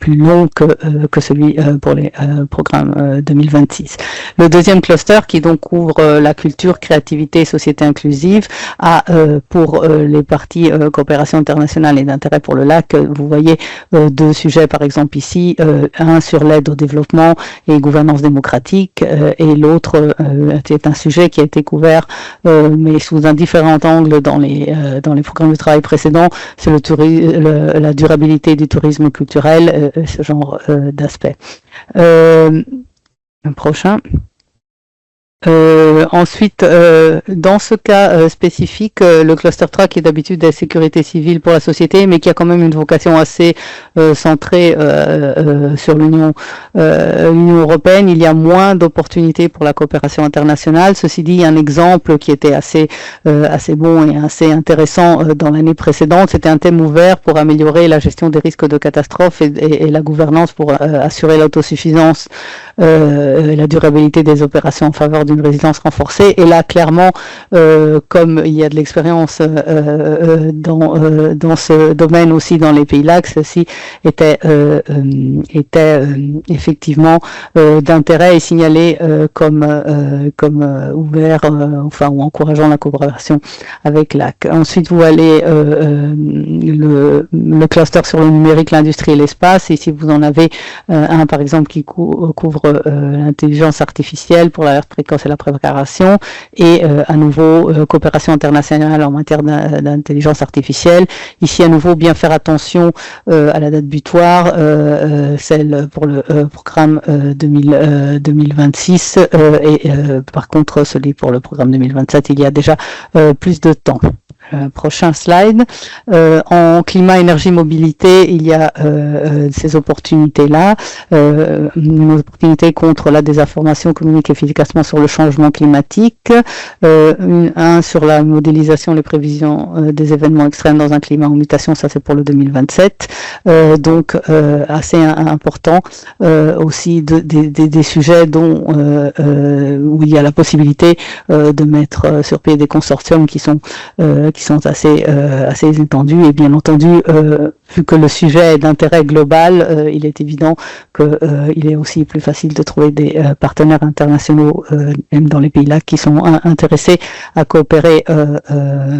long que celui pour les programmes 2026. Le deuxième cluster, qui donc couvre la culture, créativité et société inclusive, a pour les parties coopération internationale et d'intérêt pour le lac, vous voyez deux sujets par exemple ici, un sur l'aide au développement et gouvernance démocratique, et l'autre est un sujet qui a été couvert mais sous un différent angle dans les les programmes de travail précédents, c'est la durabilité du tourisme culturel, ce genre d'aspect. Un prochain. Ensuite, dans ce cas spécifique, le cluster 3 qui est d'habitude la sécurité civile pour la société, mais qui a quand même une vocation assez centrée sur l'Union européenne, il y a moins d'opportunités pour la coopération internationale. Ceci dit, un exemple qui était assez bon et assez intéressant dans l'année précédente, c'était un thème ouvert pour améliorer la gestion des risques de catastrophe et la gouvernance pour assurer l'autosuffisance et la durabilité des opérations en faveur d'une résilience renforcée. Et là, clairement, comme il y a de l'expérience dans ce domaine aussi dans les pays lacs, ceci était effectivement d'intérêt et signalé comme ouvert, ou encourageant la coopération avec LAC. Ensuite, vous allez le cluster sur le numérique, l'industrie et l'espace. Ici, vous en avez un, par exemple, qui couvre l'intelligence artificielle pour l'alerte précoce et la préparation, et à nouveau coopération internationale en matière d'intelligence artificielle. Ici, à nouveau, bien faire attention à la date butoir, celle pour le programme 2026, et par contre, celui pour le programme 2027, il y a déjà plus de temps. Prochain slide. En climat, énergie, mobilité, il y a ces opportunités-là. Une opportunité contre la désinformation, communique efficacement sur le changement climatique. Un sur la modélisation, les prévisions des événements extrêmes dans un climat en mutation, ça c'est pour le 2027. Donc assez important aussi des sujets où il y a la possibilité de mettre sur pied des consortiums qui sont assez étendus, et bien entendu, vu que le sujet est d'intérêt global, il est évident qu'il est aussi plus facile de trouver des partenaires internationaux, même dans les pays là, qui sont intéressés à coopérer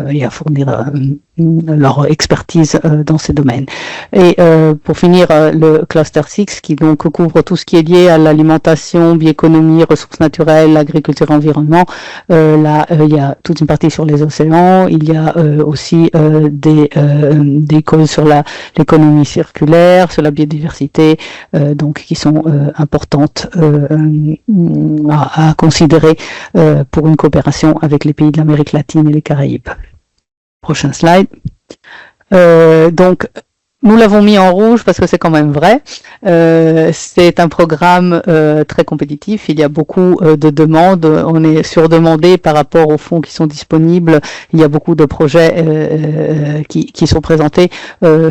et à fournir leur expertise dans ces domaines. Et pour finir, le cluster 6 qui donc couvre tout ce qui est lié à l'alimentation, bioéconomie, ressources naturelles, agriculture, environnement. Là, il y a toute une partie sur les océans. Il y a aussi des causes sur l'économie circulaire, sur la biodiversité, donc qui sont importantes à considérer pour une coopération avec les pays de l'Amérique latine et les Caraïbes. Prochain slide. Donc, nous l'avons mis en rouge parce que c'est quand même vrai. C'est un programme très compétitif. Il y a beaucoup de demandes. On est surdemandé par rapport aux fonds qui sont disponibles. Il y a beaucoup de projets qui sont présentés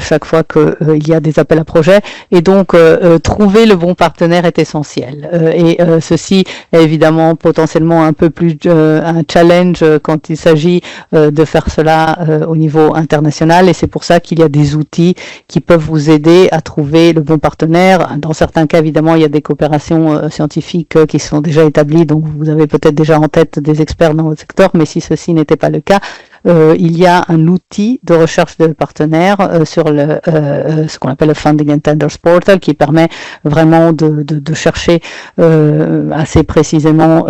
chaque fois qu'il y a des appels à projets. Et donc, trouver le bon partenaire est essentiel. Et ceci est évidemment potentiellement un peu plus un challenge quand il s'agit de faire cela au niveau international. Et c'est pour ça qu'il y a des outils qui peuvent vous aider à trouver le bon partenaire. Dans certains cas, évidemment, il y a des coopérations scientifiques qui sont déjà établies, donc vous avez peut-être déjà en tête des experts dans votre secteur, mais si ceci n'était pas le cas, il y a un outil de recherche de partenaires sur ce qu'on appelle le Funding and Tenders Portal, qui permet vraiment de chercher assez précisément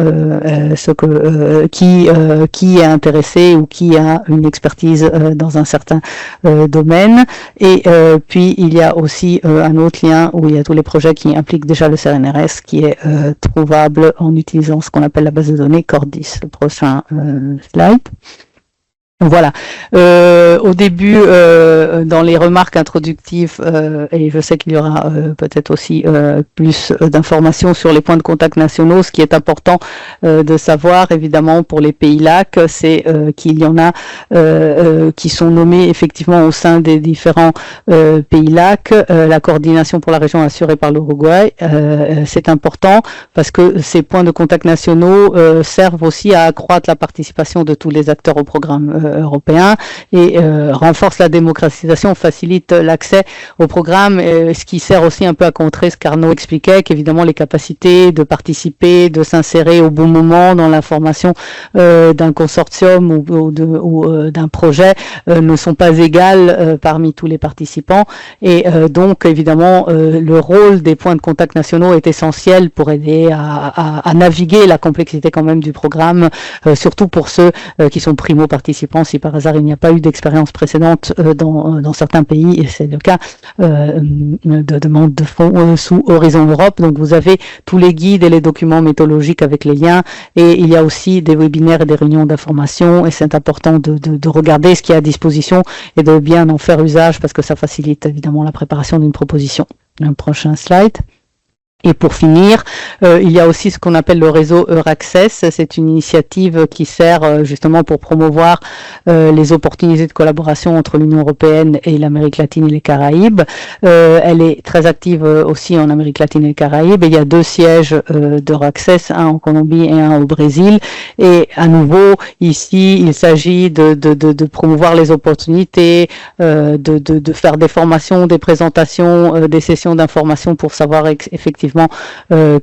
qui est intéressé ou qui a une expertise dans un certain domaine. Et puis il y a aussi un autre lien où il y a tous les projets qui impliquent déjà le CNRS, qui est trouvable en utilisant ce qu'on appelle la base de données Cordis. Le prochain slide. Voilà. Au début, dans les remarques introductives, et je sais qu'il y aura peut-être aussi plus d'informations sur les points de contact nationaux, ce qui est important de savoir, évidemment, pour les pays lacs, c'est qu'il y en a qui sont nommés effectivement au sein des différents pays lacs. La coordination pour la région assurée par l'Uruguay, c'est important parce que ces points de contact nationaux servent aussi à accroître la participation de tous les acteurs au programme européen et renforce la démocratisation, facilite l'accès au programme, ce qui sert aussi un peu à contrer ce qu'Arnaud expliquait, qu'évidemment les capacités de participer, de s'insérer au bon moment dans la formation d'un consortium ou d'un projet ne sont pas égales parmi tous les participants, et donc évidemment le rôle des points de contact nationaux est essentiel pour aider à naviguer la complexité quand même du programme, surtout pour ceux qui sont primo-participants dépend si par hasard il n'y a pas eu d'expérience précédente dans certains pays, et c'est le cas de demande de fonds sous Horizon Europe. Donc vous avez tous les guides et les documents méthodologiques avec les liens, et il y a aussi des webinaires et des réunions d'information, et c'est important de regarder ce qui est à disposition et de bien en faire usage parce que ça facilite évidemment la préparation d'une proposition. Un prochain slide. Et pour finir, il y a aussi ce qu'on appelle le réseau Euraccess. C'est une initiative qui sert justement pour promouvoir les opportunités de collaboration entre l'Union européenne et l'Amérique latine et les Caraïbes. Elle est très active aussi en Amérique latine et les Caraïbes. Et il y a 2 sièges d'Euraccess, un en Colombie et un au Brésil. Et à nouveau, ici, il s'agit de promouvoir les opportunités, de faire des formations, des présentations, des sessions d'information pour savoir effectivement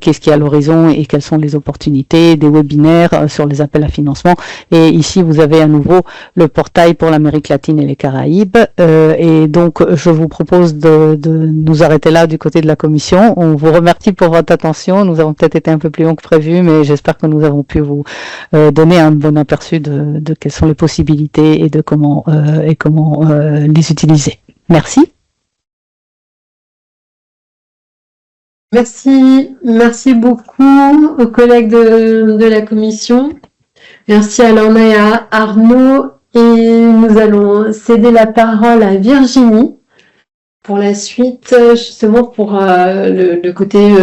qu'est-ce qui est à l'horizon et quelles sont les opportunités, des webinaires sur les appels à financement. Et ici, vous avez à nouveau le portail pour l'Amérique latine et les Caraïbes. Et donc, je vous propose de nous arrêter là du côté de la Commission. On vous remercie pour votre attention. Nous avons peut-être été un peu plus long que prévu, mais j'espère que nous avons pu vous donner un bon aperçu de quelles sont les possibilités et de comment les utiliser. Merci. Merci beaucoup aux collègues de la commission. Merci à Lorna et à Arnaud. Et nous allons céder la parole à Virginie pour la suite, justement pour le côté,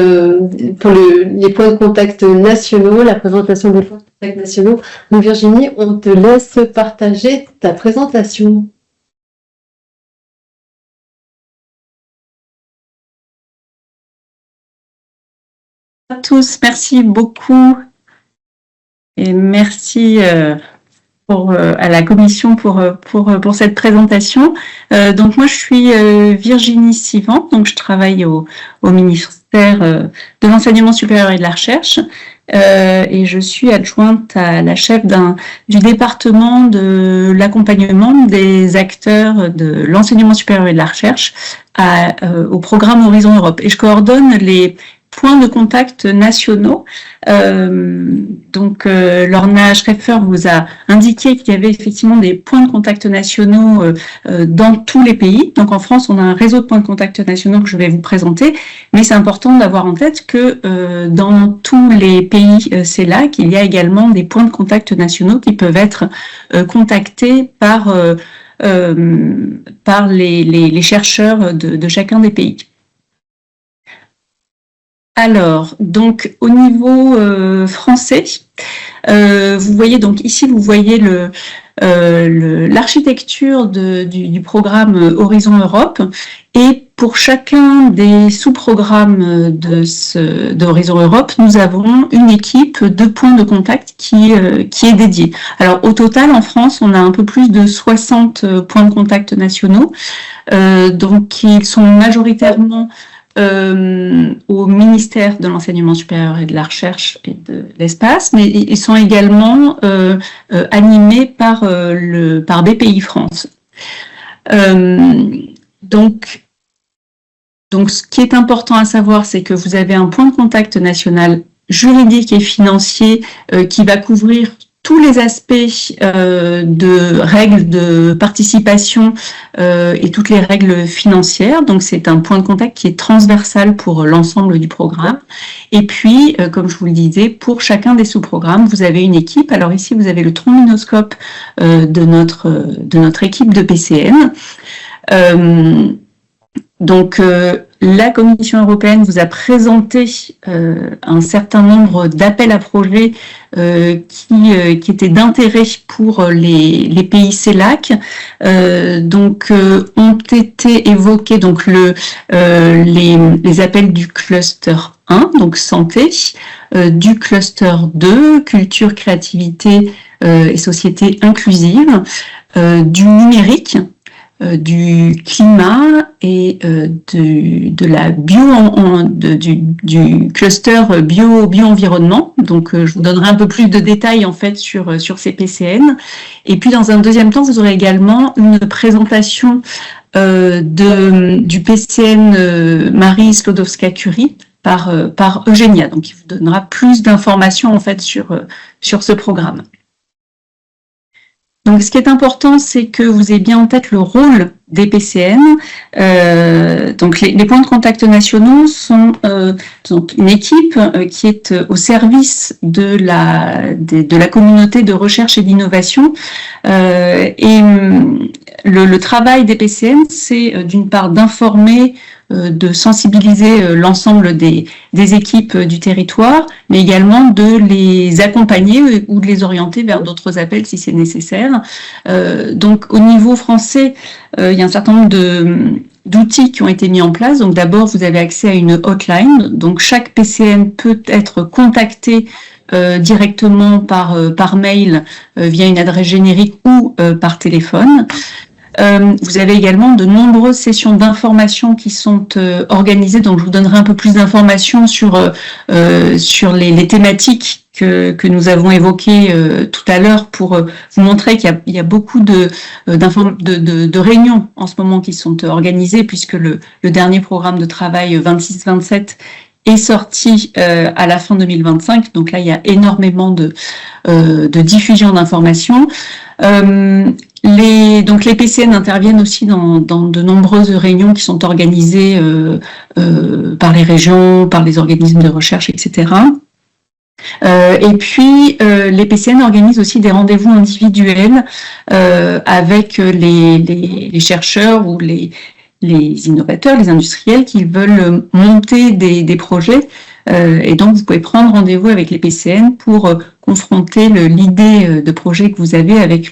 pour les points de contact nationaux, la présentation des points de contact nationaux. Donc Virginie, on te laisse partager ta présentation. À tous, merci beaucoup et merci à la commission pour cette présentation. Donc moi je suis Virginie Sivan, donc je travaille au ministère de l'enseignement supérieur et de la recherche et je suis adjointe à la chef du département de l'accompagnement des acteurs de l'enseignement supérieur et de la recherche au programme Horizon Europe, et je coordonne les points de contact nationaux. Donc, Lorna Schreffer vous a indiqué qu'il y avait effectivement des points de contact nationaux dans tous les pays. Donc, en France, on a un réseau de points de contact nationaux que je vais vous présenter, mais c'est important d'avoir en tête que dans tous les pays CELAC, il y a également des points de contact nationaux qui peuvent être contactés par les chercheurs de chacun des pays. Alors, donc au niveau français, vous voyez donc ici vous voyez l'architecture du programme Horizon Europe, et pour chacun des sous-programmes d'Horizon Europe, nous avons une équipe de points de contact qui est dédiée. Alors au total en France, on a un peu plus de 60 points de contact nationaux, donc ils sont majoritairement au ministère de l'enseignement supérieur et de la recherche et de l'espace, mais ils sont également animés par BPI France. Donc ce qui est important à savoir, c'est que vous avez un point de contact national juridique et financier qui va couvrir tous les aspects de règles de participation et toutes les règles financières. Donc, c'est un point de contact qui est transversal pour l'ensemble du programme. Et puis, comme je vous le disais, pour chacun des sous-programmes, vous avez une équipe. Alors ici, vous avez le trombinoscope de notre équipe de PCN. La Commission européenne vous a présenté un certain nombre d'appels à projets qui étaient d'intérêt pour les pays CELAC. Ont été évoqués donc les appels du cluster 1, donc santé, du cluster 2, culture, créativité et société inclusive, du numérique, du climat et du cluster bio-environnement. Donc, je vous donnerai un peu plus de détails en fait sur ces PCN. Et puis, dans un deuxième temps, vous aurez également une présentation du PCN Marie Sklodowska-Curie par Eugénia. Donc, il vous donnera plus d'informations en fait sur ce programme. Donc, ce qui est important, c'est que vous ayez bien en tête le rôle des PCN. Donc, les points de contact nationaux sont donc une équipe qui est au service de la communauté de recherche et d'innovation. Et le travail des PCN, c'est d'une part d'informer, de sensibiliser l'ensemble des équipes du territoire, mais également de les accompagner ou de les orienter vers d'autres appels si c'est nécessaire. Donc au niveau français, il y a un certain nombre d'outils qui ont été mis en place. Donc d'abord, vous avez accès à une hotline. Donc chaque PCN peut être contacté directement par mail via une adresse générique ou par téléphone. Vous avez également de nombreuses sessions d'information qui sont organisées, donc je vous donnerai un peu plus d'informations sur les thématiques que nous avons évoquées tout à l'heure pour vous montrer qu'il y a beaucoup de réunions en ce moment qui sont organisées, puisque le dernier programme de travail 26-27 est sorti à la fin 2025, donc là il y a énormément de diffusion d'informations. Donc les PCN interviennent aussi dans de nombreuses réunions qui sont organisées par les régions, par les organismes de recherche, etc. Et puis les PCN organisent aussi des rendez-vous individuels avec les chercheurs ou les innovateurs, les industriels qui veulent monter des projets. Et donc, vous pouvez prendre rendez-vous avec les PCN pour confronter l'idée de projet que vous avez avec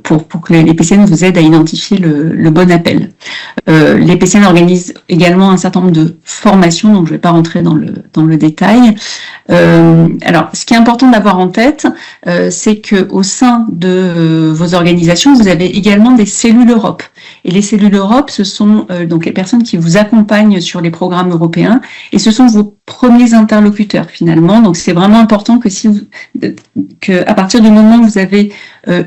pour que les PCN vous aident à identifier le bon appel. Les PCN organisent également un certain nombre de formations, donc je ne vais pas rentrer dans le détail. Alors, ce qui est important d'avoir en tête, c'est que au sein de vos organisations, vous avez également des cellules Europe. Et les cellules Europe, ce sont donc les personnes qui vous accompagnent sur les programmes européens, et ce sont vos premiers interlocuteurs finalement. Donc c'est vraiment important que à partir du moment où vous avez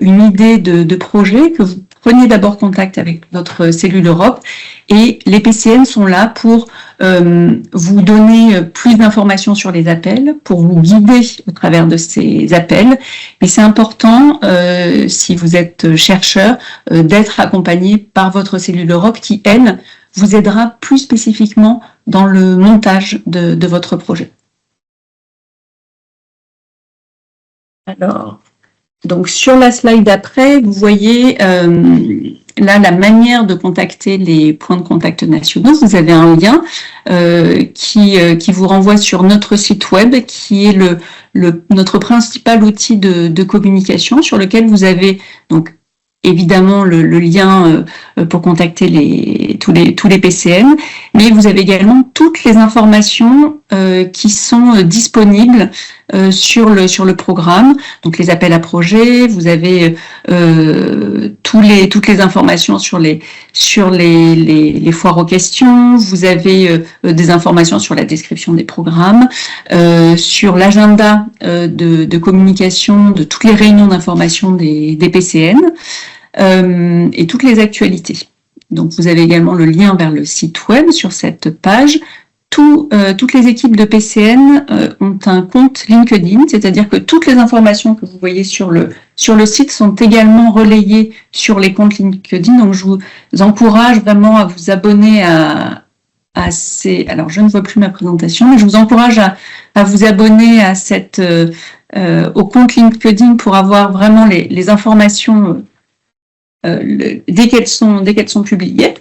une idée de projet, que vous preniez d'abord contact avec votre cellule Europe, et les PCN sont là pour vous donner plus d'informations sur les appels, pour vous guider au travers de ces appels. Mais c'est important, si vous êtes chercheur, d'être accompagné par votre cellule Europe qui, elle, vous aidera plus spécifiquement dans le montage de votre projet. Alors, donc sur la slide d'après, vous voyez là la manière de contacter les points de contact nationaux. Vous avez un lien qui vous renvoie sur notre site web, qui est notre principal outil de communication, sur lequel vous avez donc évidemment le lien pour contacter tous les PCN, mais vous avez également toutes les informations qui sont disponibles sur le programme. Donc les appels à projets, vous avez toutes les informations sur les foires aux questions, vous avez des informations sur la description des programmes, sur l'agenda de communication de toutes les réunions d'information des PCN, et toutes les actualités. Donc vous avez également le lien vers le site web sur cette page. Toutes les équipes de PCN ont un compte LinkedIn, c'est-à-dire que toutes les informations que vous voyez sur le site sont également relayées sur les comptes LinkedIn. Donc je vous encourage vraiment à vous abonner à ces... Alors je ne vois plus ma présentation, mais je vous encourage à vous abonner à au compte LinkedIn pour avoir vraiment les informations dès qu'elles sont publiées.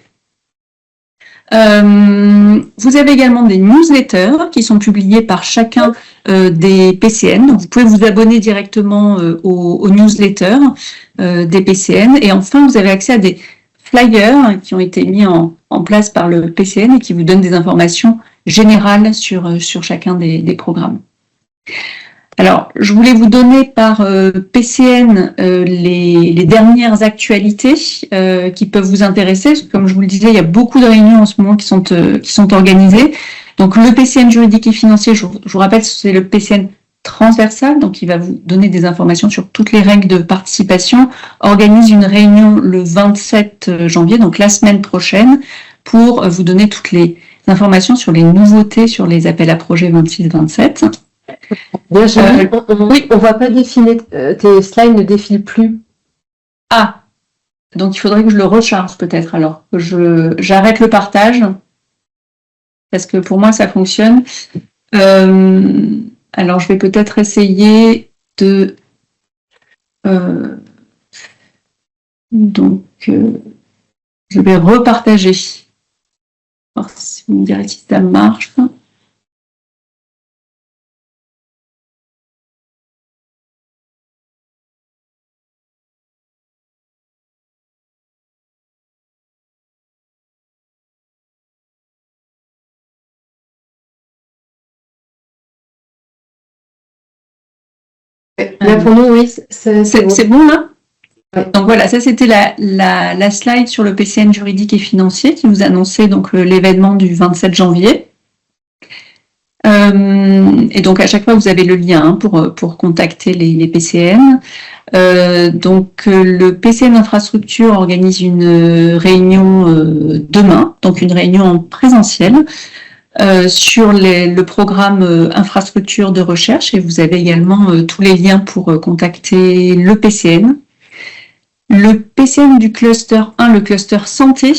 Vous avez également des newsletters qui sont publiés par chacun des PCN. Donc, vous pouvez vous abonner directement aux newsletters des PCN. Et enfin, vous avez accès à des flyers qui ont été mis en place par le PCN et qui vous donnent des informations générales sur chacun des programmes. Alors, je voulais vous donner par PCN les dernières actualités qui peuvent vous intéresser. Comme je vous le disais, il y a beaucoup de réunions en ce moment qui sont organisées. Donc, le PCN juridique et financier, je vous rappelle, c'est le PCN transversal, donc il va vous donner des informations sur toutes les règles de participation, organise une réunion le 27 janvier, donc la semaine prochaine, pour vous donner toutes les informations sur les nouveautés sur les appels à projets 26-27. Oui, on ne voit pas défiler, tes slides ne défilent plus. Ah, donc il faudrait que je le recharge peut-être alors. J'arrête le partage parce que pour moi ça fonctionne. Alors je vais peut-être essayer de... je vais repartager. Alors, si vous me direz si ça marche. Là, pour nous, oui, c'est bon. Bon là. Donc voilà, ça c'était la slide sur le PCN juridique et financier qui vous annonçait donc l'événement du 27 janvier. Et donc à chaque fois vous avez le lien pour contacter les PCN. Donc le PCN Infrastructure organise une réunion demain, donc une réunion en présentiel sur le programme infrastructure de recherche, et vous avez également tous les liens pour contacter le PCN. Le PCN du cluster 1, le cluster santé,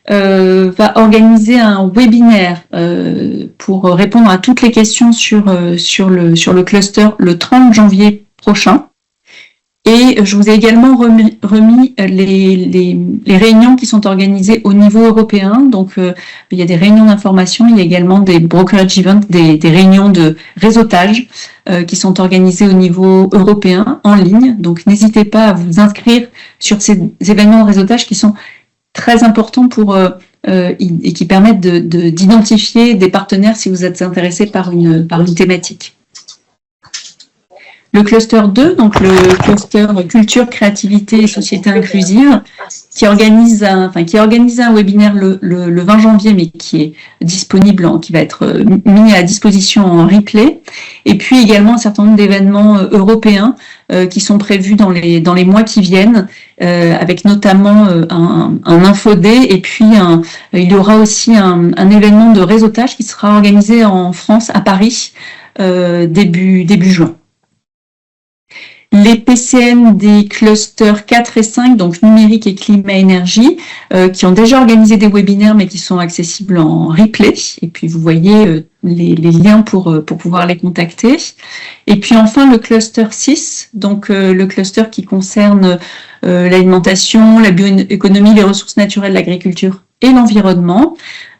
va organiser un webinaire pour répondre à toutes les questions sur le cluster le 30 janvier prochain. Et je vous ai également remis les réunions qui sont organisées au niveau européen. Donc, il y a des réunions d'information, il y a également des brokerage events, des réunions de réseautage qui sont organisées au niveau européen en ligne. Donc, n'hésitez pas à vous inscrire sur ces événements de réseautage qui sont très importants et qui permettent d'identifier des partenaires si vous êtes intéressé par une thématique. Le cluster 2, donc le cluster culture, créativité et société inclusive, qui organise un webinaire le 20 janvier, mais qui est disponible, qui va être mis à disposition en replay. Et puis également un certain nombre d'événements européens qui sont prévus dans les mois qui viennent, avec notamment un info-day, et puis il y aura aussi un événement de réseautage qui sera organisé en France, à Paris, début juin. Les PCN des clusters 4 et 5, donc numérique et climat-énergie, qui ont déjà organisé des webinaires mais qui sont accessibles en replay. Et puis vous voyez les liens pour pouvoir les contacter. Et puis enfin le cluster 6, donc le cluster qui concerne l'alimentation, la bioéconomie, les ressources naturelles, l'agriculture et l'environnement,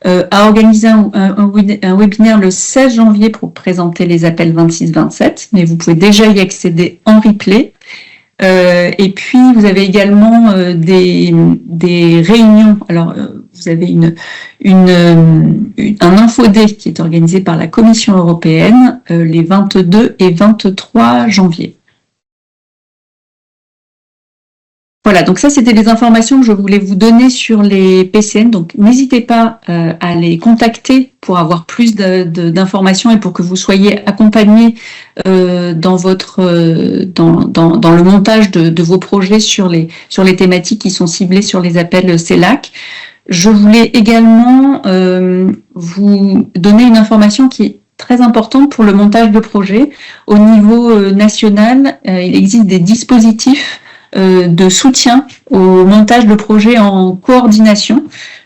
a organisé un webinaire le 16 janvier pour présenter les appels 26-27, mais vous pouvez déjà y accéder en replay. Et puis, vous avez également des réunions. Alors, vous avez un info-day qui est organisé par la Commission européenne les 22 et 23 janvier. Voilà, donc ça, c'était des informations que je voulais vous donner sur les PCN. Donc, n'hésitez pas à les contacter pour avoir plus d'informations et pour que vous soyez accompagnés dans le montage de vos projets sur les thématiques qui sont ciblées sur les appels CELAC. Je voulais également vous donner une information qui est très importante pour le montage de projets. Au niveau national, il existe des dispositifs de soutien au montage de projets en coordination.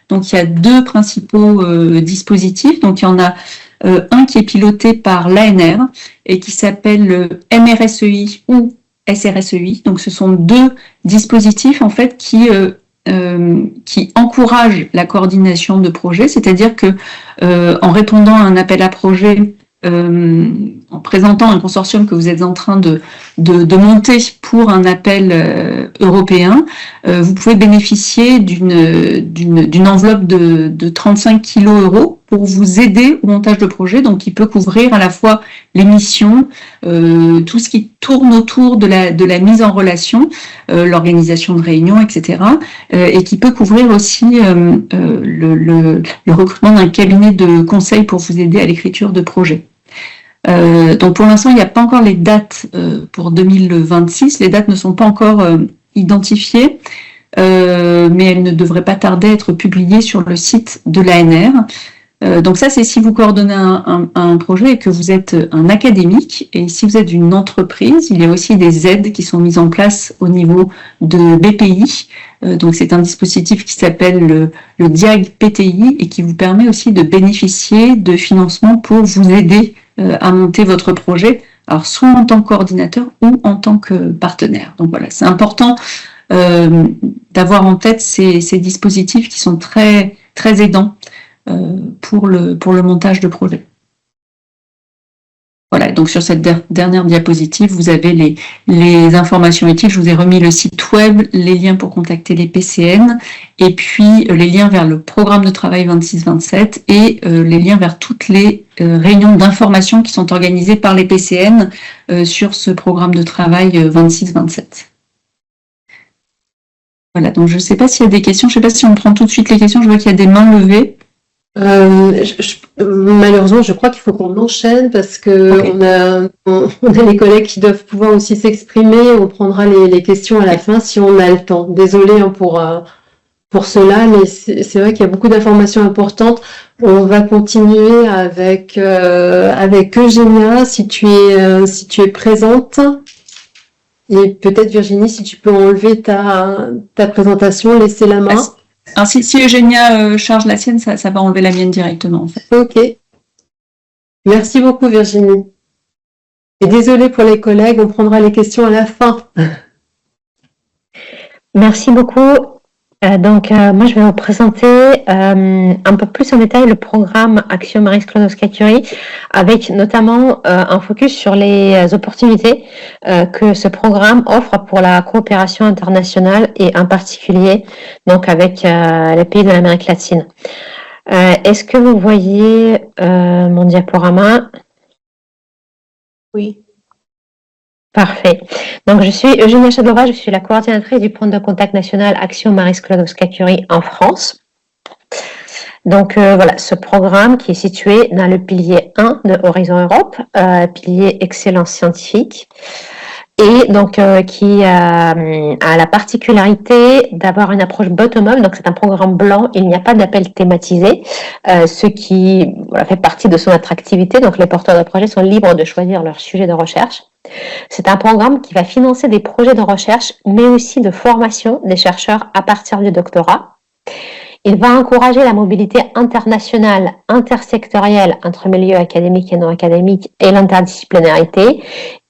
Donc, il y a deux principaux dispositifs. Donc, il y en a un qui est piloté par l'ANR et qui s'appelle le MRSEI ou SRSEI. Donc, ce sont deux dispositifs en fait qui encouragent la coordination de projets, c'est-à-dire que en répondant à un appel à projet, en présentant un consortium que vous êtes en train de monter pour un appel européen, vous pouvez bénéficier d'une enveloppe de 35 kg pour vous aider au montage de projet, donc qui peut couvrir à la fois les missions, tout ce qui tourne autour de la mise en relation, l'organisation de réunions, etc., et qui peut couvrir aussi le recrutement d'un cabinet de conseil pour vous aider à l'écriture de projets. Donc pour l'instant, il n'y a pas encore les dates pour 2026. Les dates ne sont pas encore identifiées, mais elles ne devraient pas tarder à être publiées sur le site de l'ANR. Donc ça, c'est si vous coordonnez un projet et que vous êtes un académique. Et si vous êtes une entreprise, il y a aussi des aides qui sont mises en place au niveau de BPI. Donc c'est un dispositif qui s'appelle le DIAG PTI et qui vous permet aussi de bénéficier de financement pour vous aider à monter votre projet. Alors soit en tant que coordinateur ou en tant que partenaire. Donc voilà, c'est important d'avoir en tête ces dispositifs qui sont très très aidants pour le montage de projet. Voilà, donc sur cette dernière diapositive, vous avez les informations utiles. Je vous ai remis le site web, les liens pour contacter les PCN, et puis les liens vers le programme de travail 26-27 et les liens vers toutes les réunions d'information qui sont organisées par les PCN sur ce programme de travail 26-27. Voilà, donc je ne sais pas s'il y a des questions. Je ne sais pas si on prend tout de suite les questions. Je vois qu'il y a des mains levées. Malheureusement, je crois qu'il faut qu'on enchaîne parce que Okay. on a les collègues qui doivent pouvoir aussi s'exprimer. On prendra les questions à la fin si on a le temps. Désolée pour cela, mais c'est vrai qu'il y a beaucoup d'informations importantes. On va continuer avec Eugénia si tu es présente. Et peut-être Virginie, si tu peux enlever ta présentation, laisser la main. Alors si Eugénia charge la sienne, ça va enlever la mienne directement en fait. Ok. Merci beaucoup Virginie. Et désolée pour les collègues, on prendra les questions à la fin. Merci beaucoup. Moi, je vais vous présenter un peu plus en détail le programme Action Marie Skłodowska-Curie, avec notamment un focus sur les opportunités que ce programme offre pour la coopération internationale et en particulier donc avec les pays de l'Amérique latine. Est-ce que vous voyez mon diaporama? Oui. Parfait. Donc, je suis Eugénia Chadlova, je suis la coordinatrice du point de contact national Action Marie Skłodowska-Curie en France. Donc, voilà, ce programme qui est situé dans le pilier 1 de Horizon Europe, pilier excellence scientifique, et donc qui a la particularité d'avoir une approche bottom-up. Donc, c'est un programme blanc, il n'y a pas d'appel thématisé, ce qui fait partie de son attractivité. Donc, les porteurs de projets sont libres de choisir leur sujet de recherche. C'est un programme qui va financer des projets de recherche, mais aussi de formation des chercheurs à partir du doctorat. Il va encourager la mobilité internationale, intersectorielle entre milieux académiques et non académiques et l'interdisciplinarité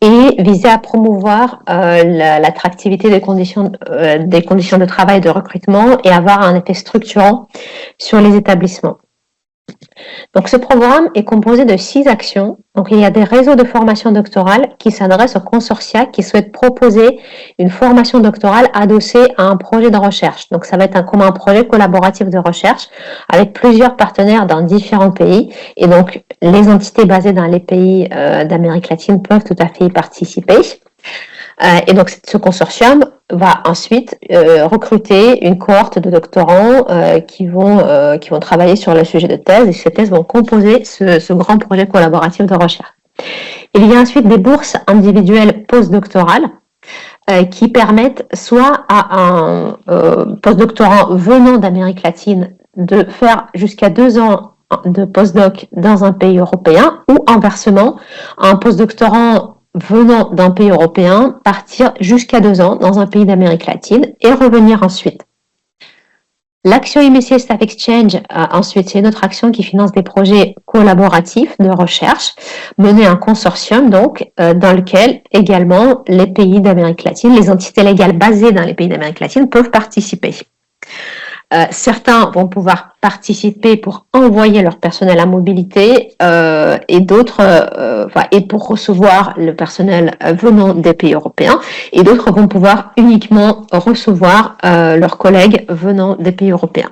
et viser à promouvoir l'attractivité des conditions de travail et de recrutement et avoir un effet structurant sur les établissements. Donc, ce programme est composé de 6 actions. Donc, il y a des réseaux de formation doctorale qui s'adressent aux consortia qui souhaitent proposer une formation doctorale adossée à un projet de recherche. Donc, ça va être comme un projet collaboratif de recherche avec plusieurs partenaires dans différents pays. Et donc, les entités basées dans les pays d'Amérique latine peuvent tout à fait y participer. Et donc, ce consortium va ensuite recruter une cohorte de doctorants qui vont travailler sur le sujet de thèse, et ces thèses vont composer ce grand projet collaboratif de recherche. Il y a ensuite des bourses individuelles postdoctorales qui permettent soit à un postdoctorant venant d'Amérique latine de faire jusqu'à 2 ans de postdoc dans un pays européen, ou inversement, un postdoctorant venant d'un pays européen, partir jusqu'à 2 ans dans un pays d'Amérique latine et revenir ensuite. L'action MSc Staff Exchange, ensuite, c'est une autre action qui finance des projets collaboratifs de recherche menés en consortium, donc, dans lequel également les pays d'Amérique latine, les entités légales basées dans les pays d'Amérique latine peuvent participer. Certains vont pouvoir participer pour envoyer leur personnel à mobilité et d'autres, et pour recevoir le personnel venant des pays européens, et d'autres vont pouvoir uniquement recevoir leurs collègues venant des pays européens.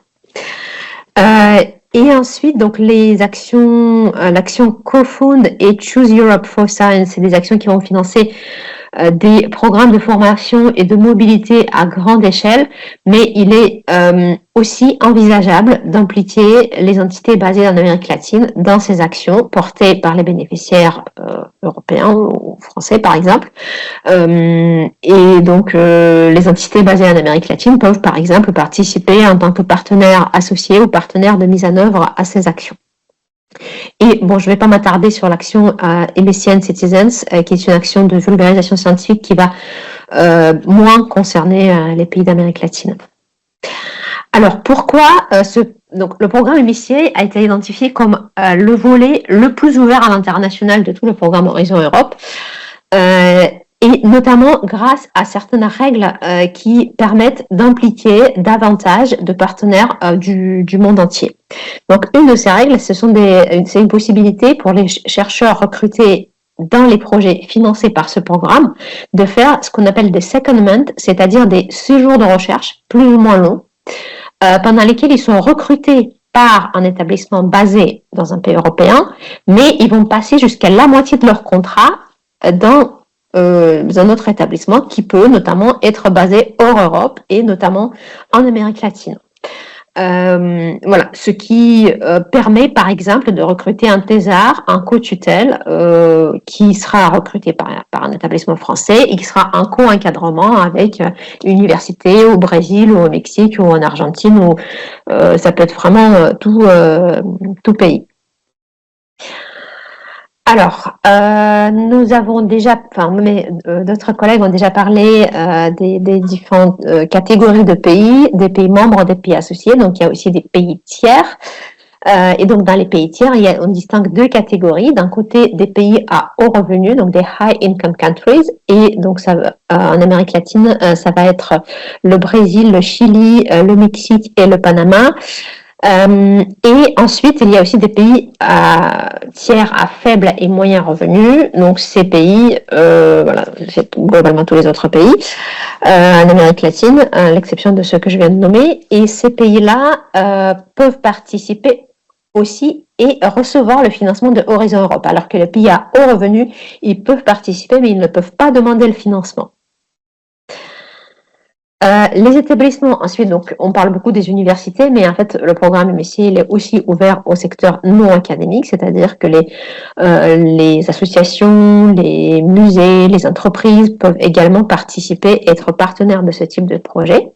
Et ensuite, donc les actions, l'action Co-Fund et Choose Europe for Science, c'est des actions qui vont financer des programmes de formation et de mobilité à grande échelle, mais il est aussi envisageable d'impliquer les entités basées en Amérique latine dans ces actions portées par les bénéficiaires européens ou français par exemple. Et donc les entités basées en Amérique latine peuvent par exemple participer en tant que partenaires associés ou partenaires de mise en œuvre à ces actions. Et bon, je ne vais pas m'attarder sur l'action MSCI and Citizens, qui est une action de vulgarisation scientifique qui va moins concerner les pays d'Amérique latine. Alors, pourquoi donc, le programme MSCI a été identifié comme le volet le plus ouvert à l'international de tout le programme Horizon Europe, et notamment grâce à certaines règles qui permettent d'impliquer davantage de partenaires du monde entier. Donc, une de ces règles, c'est une possibilité pour les chercheurs recrutés dans les projets financés par ce programme de faire ce qu'on appelle des secondments, c'est-à-dire des séjours de recherche plus ou moins longs, pendant lesquels ils sont recrutés par un établissement basé dans un pays européen, mais ils vont passer jusqu'à la moitié de leur contrat dans un autre établissement qui peut notamment être basé hors Europe et notamment en Amérique latine. Voilà, ce qui permet par exemple de recruter un thésard, un co-tutelle qui sera recruté par un établissement français et qui sera un co-encadrement avec une université au Brésil ou au Mexique ou en Argentine, ou ça peut être vraiment tout pays. Alors, nous avons déjà, d'autres collègues ont déjà parlé des différentes catégories de pays, des pays membres, des pays associés. Donc, il y a aussi des pays tiers. Et donc, dans les pays tiers, on distingue deux catégories. D'un côté, des pays à haut revenu, donc des high income countries. Et donc, en Amérique latine, ça va être le Brésil, le Chili, le Mexique et le Panama. Et ensuite, il y a aussi des pays tiers à faible et moyen revenu. Donc, ces pays, voilà, c'est globalement tous les autres pays en Amérique latine, à l'exception de ceux que je viens de nommer. Et ces pays-là peuvent participer aussi et recevoir le financement de Horizon Europe. Alors que les pays à haut revenu, ils peuvent participer, mais ils ne peuvent pas demander le financement. Les établissements, ensuite, donc, on parle beaucoup des universités, mais en fait, le programme MSCI, il est aussi ouvert au secteur non académique, c'est-à-dire que les associations, les musées, les entreprises peuvent également participer, être partenaires de ce type de projet.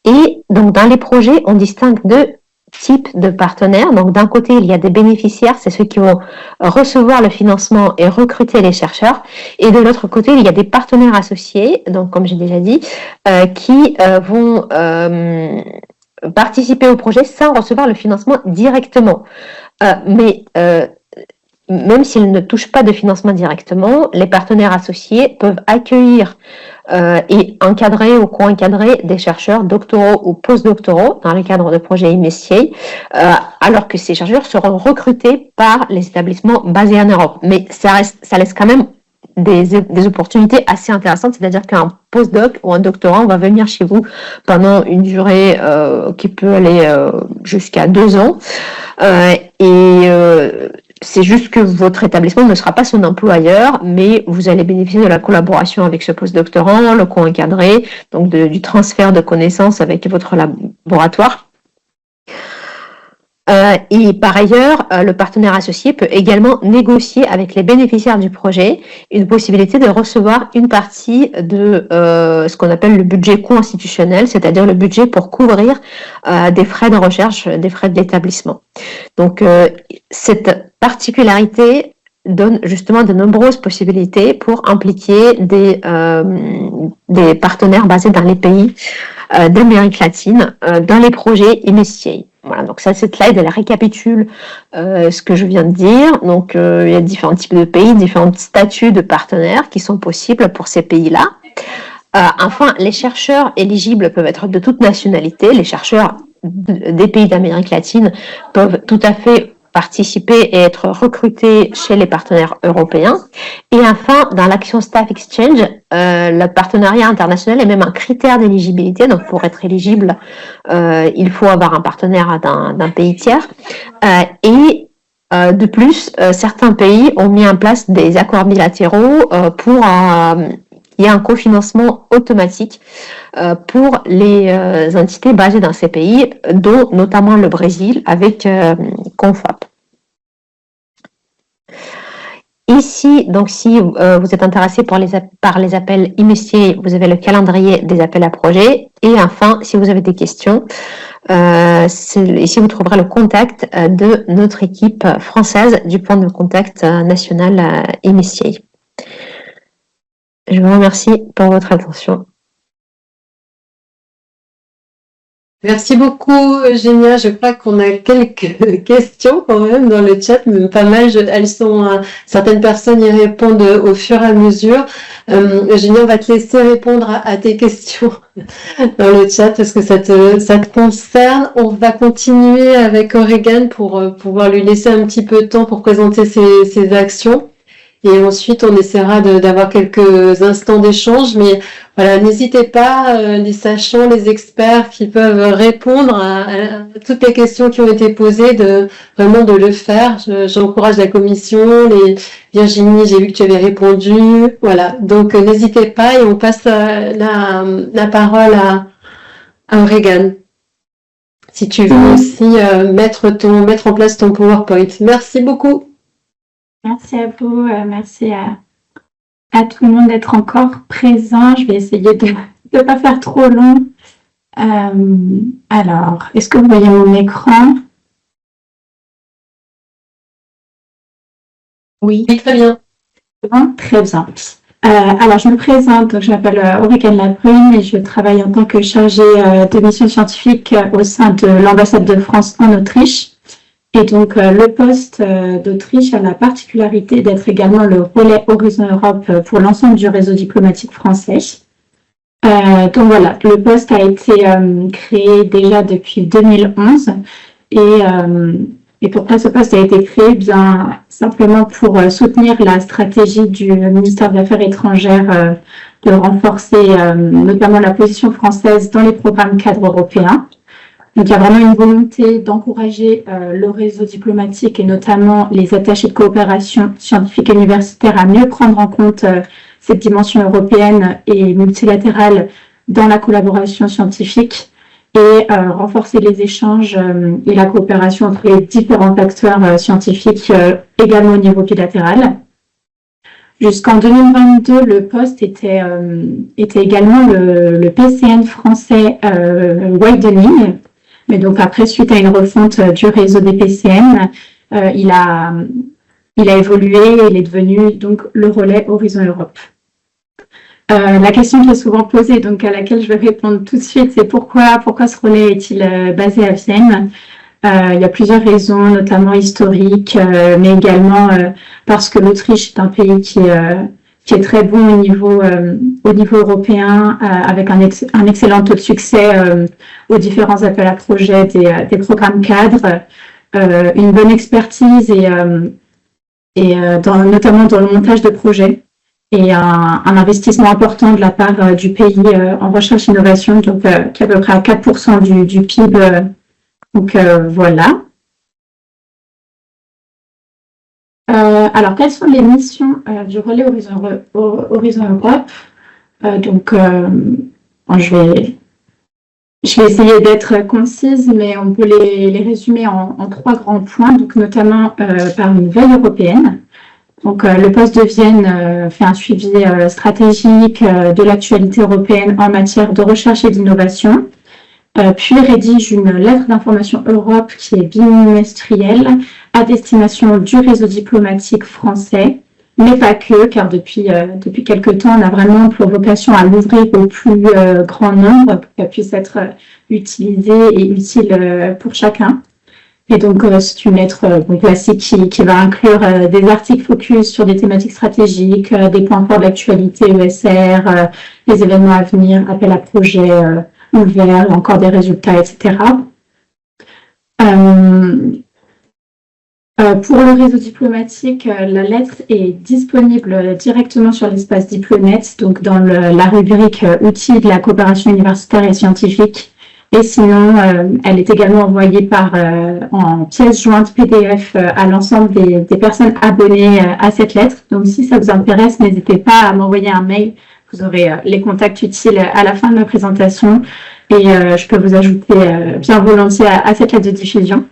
Et donc, dans les projets, on distingue deux types de partenaires. Donc, d'un côté, il y a des bénéficiaires, c'est ceux qui vont recevoir le financement et recruter les chercheurs. Et de l'autre côté, il y a des partenaires associés, donc comme j'ai déjà dit, qui vont participer au projet sans recevoir le financement directement. Mais même s'ils ne touchent pas de financement directement, les partenaires associés peuvent accueillir et encadrer ou co-encadrer des chercheurs doctoraux ou postdoctoraux dans le cadre de projets MSCI, alors que ces chercheurs seront recrutés par les établissements basés en Europe. Mais ça laisse quand même des opportunités assez intéressantes, c'est-à-dire qu'un postdoc ou un doctorant va venir chez vous pendant une durée qui peut aller jusqu'à 2 ans, c'est juste que votre établissement ne sera pas son employeur, mais vous allez bénéficier de la collaboration avec ce postdoctorant, le co-encadré, donc du transfert de connaissances avec votre laboratoire. Et par ailleurs, le partenaire associé peut également négocier avec les bénéficiaires du projet une possibilité de recevoir une partie de ce qu'on appelle le budget co-institutionnel, c'est-à-dire le budget pour couvrir des frais de recherche, des frais de l'établissement. Donc, cette particularité donne justement de nombreuses possibilités pour impliquer des partenaires basés dans les pays d'Amérique latine dans les projets MSCI. Voilà, donc ça, cette slide, elle récapitule ce que je viens de dire. Donc, il y a différents types de pays, différents statuts de partenaires qui sont possibles pour ces pays-là. Enfin, les chercheurs éligibles peuvent être de toute nationalité. Les chercheurs des pays d'Amérique latine peuvent tout à fait participer et être recrutés chez les partenaires européens. Et enfin, dans l'action Staff Exchange, le partenariat international est même un critère d'éligibilité. Donc, pour être éligible, il faut avoir un partenaire d'un pays tiers. De plus, certains pays ont mis en place des accords bilatéraux pour il y a un cofinancement automatique pour les entités basées dans ces pays, dont notamment le Brésil avec Confap. Ici, donc si vous êtes intéressé par les appels initiés, vous avez le calendrier des appels à projets. Et enfin, si vous avez des questions, ici vous trouverez le contact de notre équipe française du point de contact national initié. Je vous remercie pour votre attention. Merci beaucoup, Eugénia. Je crois qu'on a quelques questions quand même dans le chat, mais pas mal. Elles sont, certaines personnes y répondent au fur et à mesure. Eugénia, on va te laisser répondre à tes questions dans le chat parce que ça te concerne. On va continuer avec Aurégane pour pouvoir lui laisser un petit peu de temps pour présenter ses actions. Et ensuite, on essaiera d'avoir quelques instants d'échange. Mais voilà, n'hésitez pas, les sachants, les experts qui peuvent répondre à toutes les questions qui ont été posées, vraiment de le faire. J'encourage la commission, Virginie, j'ai vu que tu avais répondu. Voilà, donc n'hésitez pas et on passe la parole à Aurégane. Si tu veux aussi mettre en place ton PowerPoint. Merci beaucoup. Merci à vous, merci à tout le monde d'être encore présent. Je vais essayer de ne pas faire trop long. Alors, est-ce que vous voyez mon écran? Oui, très bien. Bon, très bien. Alors, je me présente, donc, je m'appelle Aurégane Labrune et je travaille en tant que chargée de mission scientifique au sein de l'ambassade de France en Autriche. Et donc, le poste d'Autriche a la particularité d'être également le relais Horizon Europe pour l'ensemble du réseau diplomatique français. Donc voilà, le poste a été créé déjà depuis 2011 et pourquoi ce poste a été créé? Bien simplement pour soutenir la stratégie du ministère des Affaires étrangères de renforcer notamment la position française dans les programmes cadres européens. Donc, il y a vraiment une volonté d'encourager le réseau diplomatique et notamment les attachés de coopération scientifique et universitaire à mieux prendre en compte cette dimension européenne et multilatérale dans la collaboration scientifique et renforcer les échanges et la coopération entre les différents acteurs scientifiques également au niveau bilatéral. Jusqu'en 2022, le poste était également le PCN français Widening. Mais donc après, suite à une refonte du réseau des PCN, il a évolué et il est devenu donc le relais Horizon Europe. La question qui est souvent posée, donc à laquelle je vais répondre tout de suite, c'est pourquoi ce relais est-il basé à Vienne? Il y a plusieurs raisons, notamment historiques, mais également parce que l'Autriche est un pays qui est très bon au niveau européen, avec un excellent taux de succès aux différents appels à projets des programmes cadres, une bonne expertise notamment dans le montage de projets et un investissement important de la part du pays en recherche et innovation, donc qui est à peu près à 4% du PIB. Donc voilà. Alors, quelles sont les missions du relais Horizon Europe? Je vais essayer d'être concise, mais on peut les résumer en 3 grands points, donc notamment par une veille européenne. Donc, le poste de Vienne fait un suivi stratégique de l'actualité européenne en matière de recherche et d'innovation, puis rédige une lettre d'information Europe qui est bimestrielle à destination du réseau diplomatique français, mais pas que, car depuis quelques temps, on a vraiment pour vocation à l'ouvrir au plus grand nombre pour qu'elle puisse être utilisée et utile pour chacun. Et donc, c'est une lettre classique qui va inclure des articles focus sur des thématiques stratégiques, des points forts de l'actualité ESR, les événements à venir, appels à projets ouverts, encore des résultats, etc. Pour le réseau diplomatique, la lettre est disponible directement sur l'espace Diplonet, donc dans la rubrique outils de la coopération universitaire et scientifique. Et sinon, elle est également envoyée en pièce jointe PDF à l'ensemble des personnes abonnées à cette lettre. Donc, si ça vous intéresse, n'hésitez pas à m'envoyer un mail. Vous aurez les contacts utiles à la fin de ma présentation. Et je peux vous ajouter bien volontiers à cette lettre de diffusion.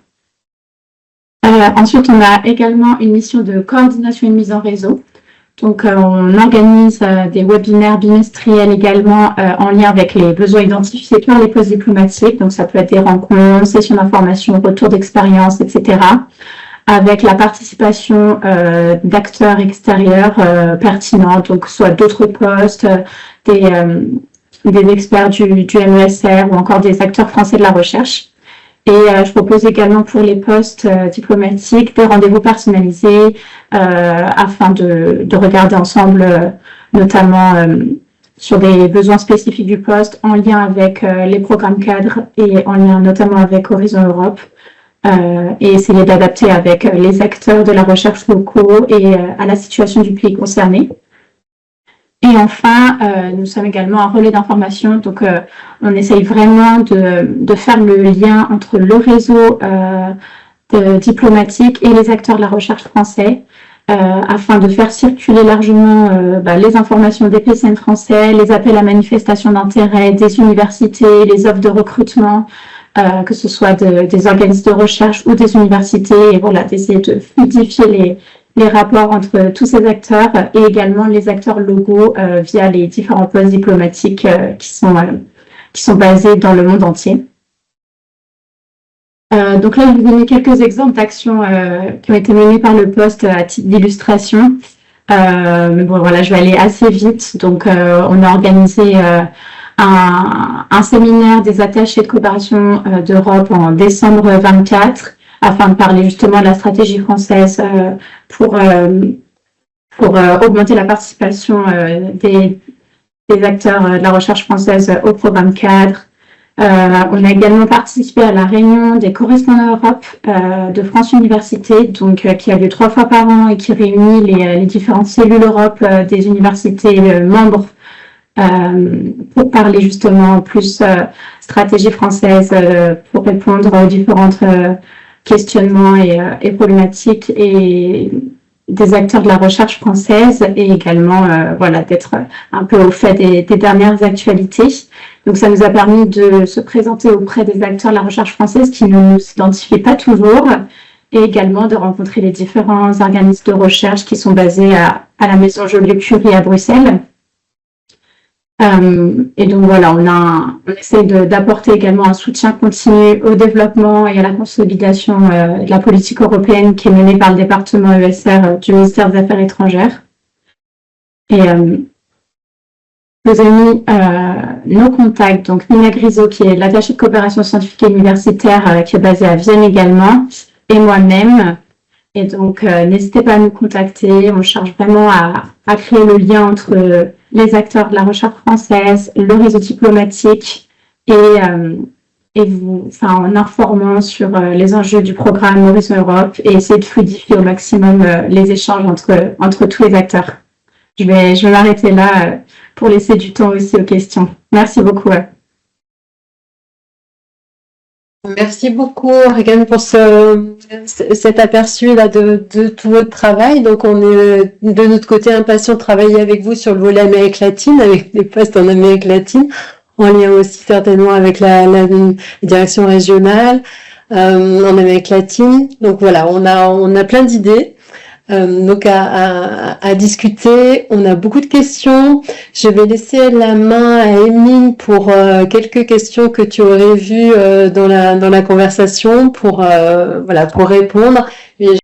Ensuite, on a également une mission de coordination et de mise en réseau. Donc, on organise des webinaires bimestriels également en lien avec les besoins identifiés par les postes diplomatiques. Donc, ça peut être des rencontres, sessions d'information, retours d'expérience, etc. Avec la participation d'acteurs extérieurs pertinents, donc soit d'autres postes, des experts du MESR ou encore des acteurs français de la recherche. Et je propose également pour les postes diplomatiques des rendez-vous personnalisés afin de regarder ensemble notamment sur des besoins spécifiques du poste en lien avec les programmes cadres et en lien notamment avec Horizon Europe et essayer d'adapter avec les acteurs de la recherche locaux et à la situation du pays concerné. Et enfin, nous sommes également un relais d'information, donc on essaye vraiment de faire le lien entre le réseau diplomatique et les acteurs de la recherche français, afin de faire circuler largement les informations des PCN français, les appels à manifestation d'intérêt des universités, les offres de recrutement, que ce soit des organismes de recherche ou des universités, et voilà, d'essayer de fluidifier les rapports entre tous ces acteurs et également les acteurs locaux via les différents postes diplomatiques qui sont basés dans le monde entier. Donc là, je vais vous donner quelques exemples d'actions qui ont été menées par le poste à titre d'illustration. Mais bon, voilà, je vais aller assez vite. Donc, on a organisé un séminaire des attachés de coopération d'Europe en décembre 24 afin de parler justement de la stratégie française pour augmenter la participation des acteurs de la recherche française au programme cadre. On a également participé à la réunion des correspondants Europe de France Université, donc qui a lieu 3 fois par an et qui réunit les différentes cellules Europe des universités membres pour parler justement plus stratégie française pour répondre aux différentes questionnements et problématiques et des acteurs de la recherche française et également d'être un peu au fait des dernières actualités. Donc ça nous a permis de se présenter auprès des acteurs de la recherche française qui ne nous identifient pas toujours et également de rencontrer les différents organismes de recherche qui sont basés à la Maison Joliot-Curie à Bruxelles. Et donc voilà, on essaie d'apporter également un soutien continu au développement et à la consolidation de la politique européenne qui est menée par le département ESR du ministère des Affaires étrangères. Et nous avons mis nos contacts, donc Nina Grisot, qui est l'attachée de coopération scientifique et universitaire, qui est basée à Vienne également, et moi-même. Et donc, n'hésitez pas à nous contacter. On cherche vraiment à créer le lien entre les acteurs de la recherche française, le réseau diplomatique et vous, en informant sur les enjeux du programme Horizon Europe et essayer de fluidifier au maximum les échanges entre tous les acteurs. Je vais m'arrêter là pour laisser du temps aussi aux questions. Merci beaucoup. Merci beaucoup, Regan, pour cet aperçu-là de tout votre travail. Donc, on est de notre côté impatient de travailler avec vous sur le volet Amérique latine, avec des postes en Amérique latine, en lien aussi certainement avec la direction régionale en Amérique latine. Donc voilà, on a plein d'idées. Donc à discuter. On a beaucoup de questions. Je vais laisser la main à Émile pour quelques questions que tu aurais vues dans la conversation pour répondre. Et